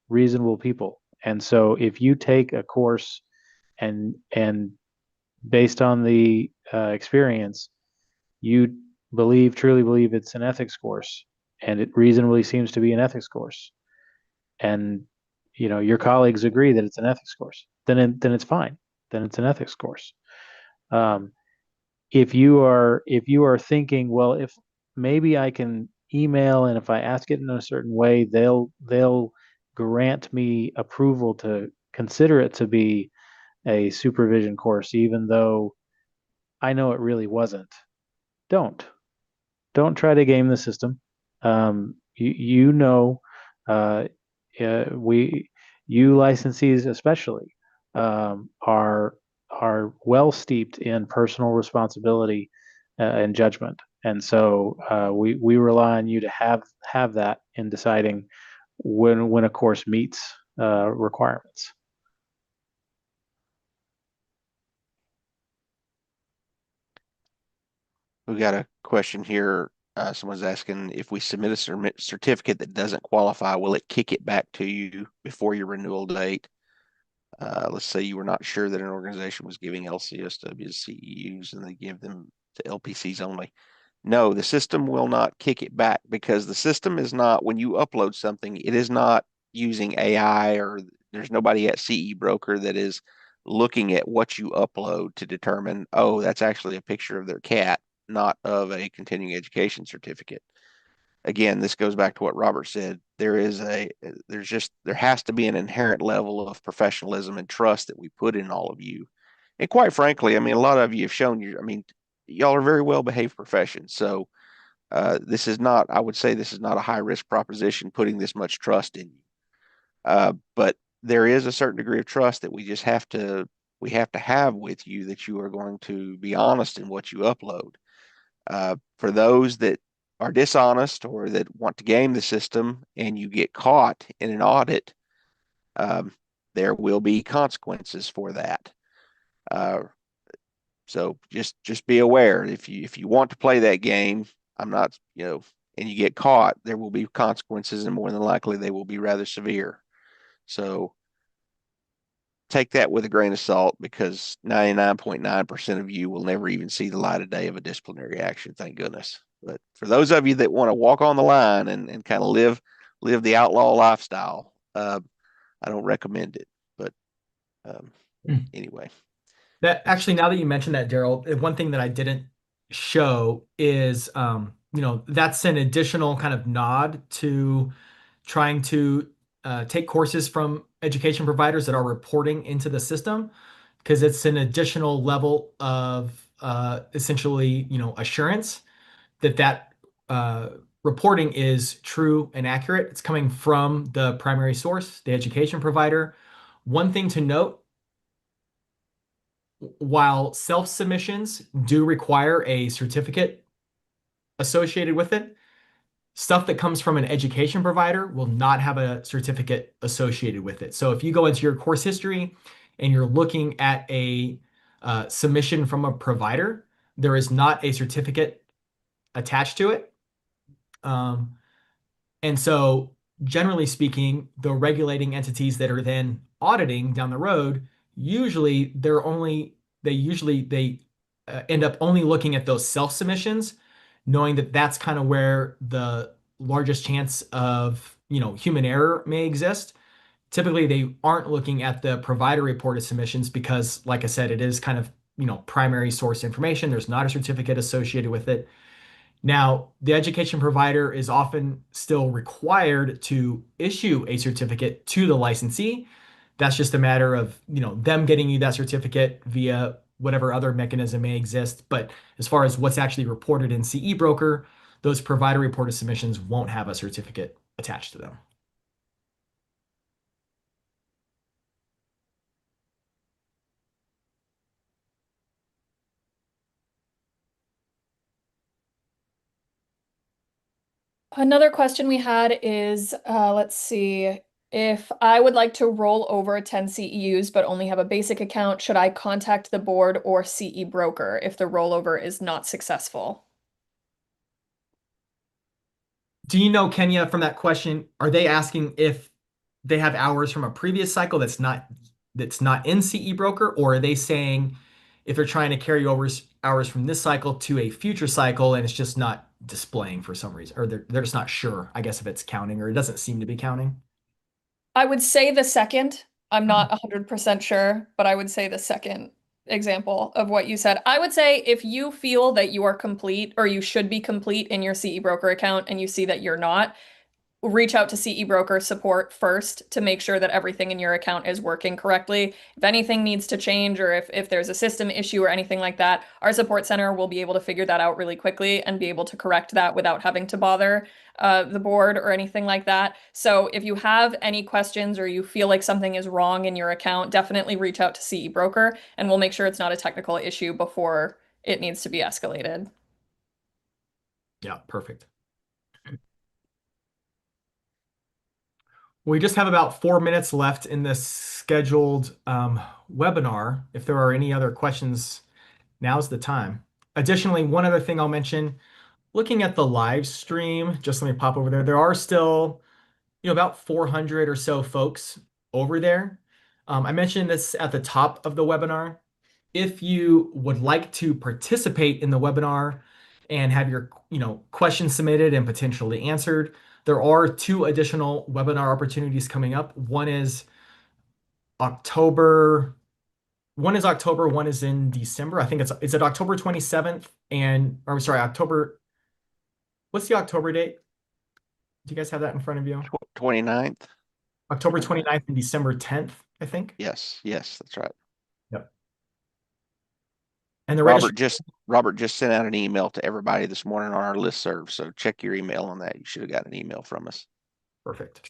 reasonable people. And so if you take a course and based on the experience, you truly believe it's an ethics course, and it reasonably seems to be an ethics course, and your colleagues agree that it's an ethics course, then it's fine. Then it's an ethics course. Um, if you are thinking, well, if maybe I can email, and if I ask it in a certain way, they'll grant me approval to consider it to be a supervision course, even though I know it really wasn't. Don't don't try to game the system. You know, uh, we you licensees especially are well steeped in personal responsibility and judgment, and so we rely on you to have that in deciding when a course meets requirements. We got a question here. Someone's asking if we submit a certificate that doesn't qualify, will it kick it back to you before your renewal date? Let's say you were not sure that an organization was giving LCSWs CEUs and they give them to LPCs only. No, the system will not kick it back because the system is not, when you upload something, it is not using AI, or there's nobody at CE Broker that is looking at what you upload to determine, oh, that's actually a picture of their cat, not of a continuing education certificate. Again, this goes back to what Robert said. There has to be an inherent level of professionalism and trust that we put in all of you. And quite frankly, I mean, a lot of you have shown y'all are very well behaved professions. So this is not, I would say, this is not a high risk proposition putting this much trust in you. But there is a certain degree of trust that we have to have with you, that you are going to be honest in what you upload. For those that are dishonest or that want to game the system and you get caught in an audit, there will be consequences for that. So just be aware, if you want to play that game, I'm not, and you get caught, there will be consequences, and more than likely they will be rather severe. So take that with a grain of salt, because 99.9% of you will never even see the light of day of a disciplinary action, thank goodness. But for those of you that want to walk on the line and kind of live the outlaw lifestyle, I don't recommend it. But anyway. That actually, now that you mentioned that, Daryl, one thing that I didn't show is, that's an additional kind of nod to trying to take courses from education providers that are reporting into the system, because it's an additional level of essentially, assurance that reporting is true and accurate. It's coming from the primary source, the education provider. One thing to note, while self-submissions do require a certificate associated with it, stuff that comes from an education provider will not have a certificate associated with it. So if you go into your course history and you're looking at a submission from a provider, there is not a certificate attached to it. And so generally speaking, the regulating entities that are then auditing down the road, usually they end up only looking at those self submissions, knowing that that's kind of where the largest chance of, human error may exist. Typically, they aren't looking at the provider reported submissions because, like I said, it is kind of, primary source information. There's not a certificate associated with it. Now, the education provider is often still required to issue a certificate to the licensee. That's just a matter of, them getting you that certificate via whatever other mechanism may exist. But as far as what's actually reported in CE Broker, those provider reported submissions won't have a certificate attached to them. Another question we had is, let's see, if I would like to roll over 10 CEUs but only have a basic account, should I contact the board or CE broker if the rollover is not successful? Do you know, Kenya, from that question, are they asking if they have hours from a previous cycle that's not in CE broker, or are they saying if they're trying to carry over hours from this cycle to a future cycle and it's just not displaying for some reason, or they're just not sure, I guess, if it's counting or it doesn't seem to be counting? I would say the second. I'm not 100% sure, but I would say the second example of what you said. I would say if you feel that you are complete or you should be complete in your CE broker account and you see that you're not, reach out to CE broker support first to make sure that everything in your account is working correctly. If anything needs to change or if there's a system issue or anything like that, our support center will be able to figure that out really quickly and be able to correct that without having to bother the board or anything like that. So if you have any questions or you feel like something is wrong in your account, definitely reach out to CE broker and we'll make sure it's not a technical issue before it needs to be escalated. Yeah, perfect. We just have about 4 minutes left in this scheduled webinar. If there are any other questions, now's the time. Additionally, one other thing I'll mention, looking at the live stream, just let me pop over there. There are still, about 400 or so folks over there. I mentioned this at the top of the webinar. If you would like to participate in the webinar and have your, questions submitted and potentially answered, there are two additional webinar opportunities coming up. October, one is October, one is in December. I think is it October 27th or sorry, what's the October date? Do you guys have that in front of you? 29th. October 29th and December 10th, I think. Yes, that's right. Yep. And the Robert just sent out an email to everybody this morning on our listserv, so check your email on that. You should have got an email from us. Perfect.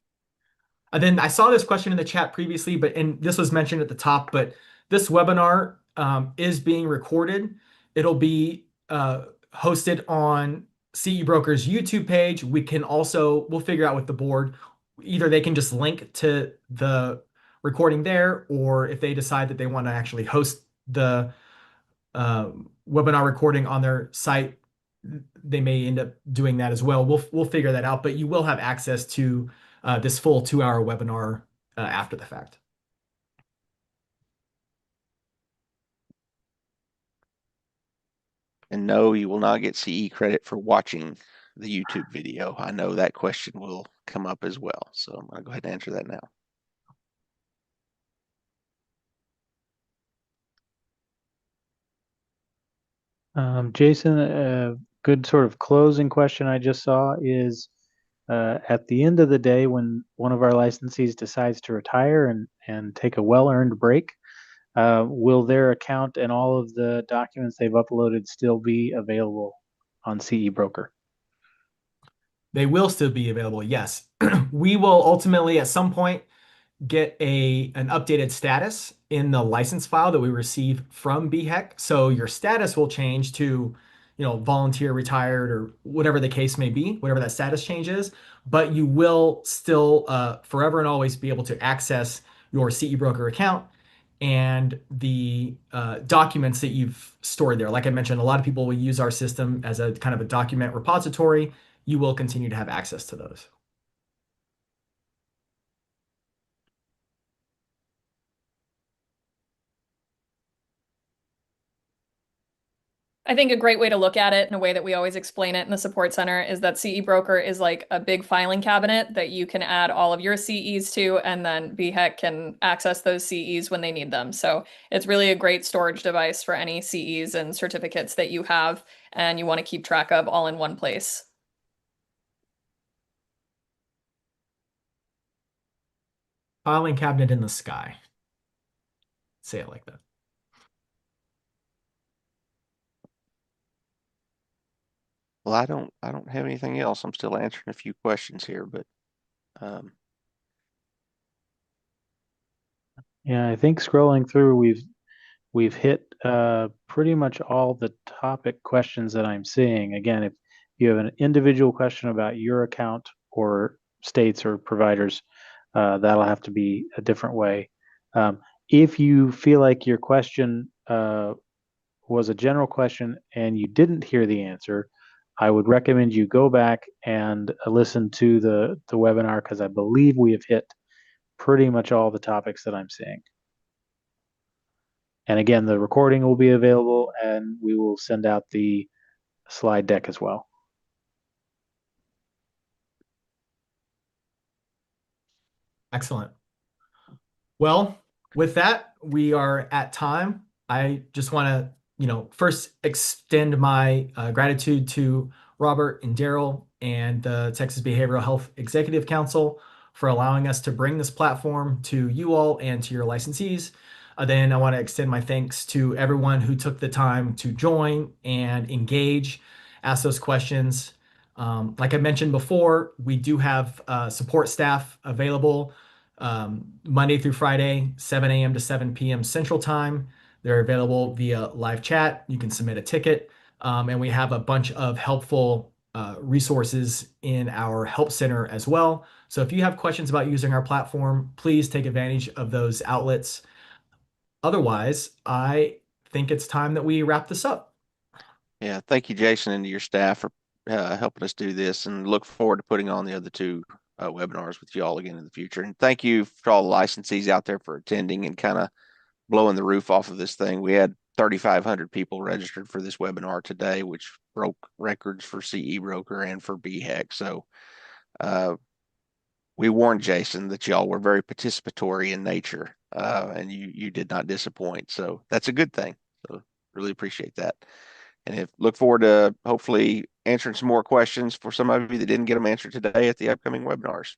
And then I saw this question in the chat previously, and this was mentioned at the top, but this webinar is being recorded. It'll be hosted on CE Broker's YouTube page. We'll figure out with the board, either they can just link to the recording there, or if they decide that they want to actually host the webinar recording on their site, they may end up doing that as well. We'll figure that out, but you will have access to this full 2-hour webinar after the fact. And no, you will not get CE credit for watching the YouTube video. I know that question will come up as well, so I'm going to go ahead and answer that now. Jason, a good sort of closing question I just saw is at the end of the day, when one of our licensees decides to retire and take a well-earned break, will their account and all of the documents they've uploaded still be available on CE Broker? They will still be available, yes. We will ultimately, at some point, get an updated status in the license file that we receive from BHEC. So your status will change to, volunteer, retired, or whatever the case may be, whatever that status change is. But you will still forever and always be able to access your CE Broker account and the documents that you've stored there. Like I mentioned, a lot of people will use our system as a kind of a document repository. You will continue to have access to those. I think a great way to look at it in a way that we always explain it in the support center is that CE Broker is like a big filing cabinet that you can add all of your CEs to, and then BHEC can access those CEs when they need them. So it's really a great storage device for any CEs and certificates that you have and you want to keep track of all in one place. Filing cabinet in the sky. Say it like that. Well, I don't have anything else. I'm still answering a few questions here, but Yeah, I think scrolling through, we've hit pretty much all the topic questions that I'm seeing. Again, if you have an individual question about your account or states or providers, that'll have to be a different way. If you feel like your question was a general question and you didn't hear the answer, I would recommend you go back and listen to the webinar, because I believe we have hit pretty much all the topics that I'm seeing. And again, the recording will be available, and we will send out the slide deck as well. Excellent. Well, with that, we are at time. I just want to, first extend my gratitude to Robert and Daryl and the Texas Behavioral Health Executive Council for allowing us to bring this platform to you all and to your licensees. Then I want to extend my thanks to everyone who took the time to join and engage, ask those questions. Like I mentioned before, we do have support staff available Monday through Friday, 7 a.m. to 7 p.m. Central Time. They're available via live chat. You can submit a ticket. And we have a bunch of helpful resources in our help center as well. So if you have questions about using our platform, please take advantage of those outlets. Otherwise, I think it's time that we wrap this up. Yeah, thank you, Jason, and to your staff for helping us do this, and look forward to putting on the other two webinars with you all again in the future. And thank you for all the licensees out there for attending and kind of blowing the roof off of this thing. We had 3,500 people registered for this webinar today, which broke records for CE Broker and for BHEC. So we warned Jason that y'all were very participatory in nature, and you did not disappoint. So that's a good thing. So really appreciate that. And look forward to hopefully answering some more questions for some of you that didn't get them answered today at the upcoming webinars.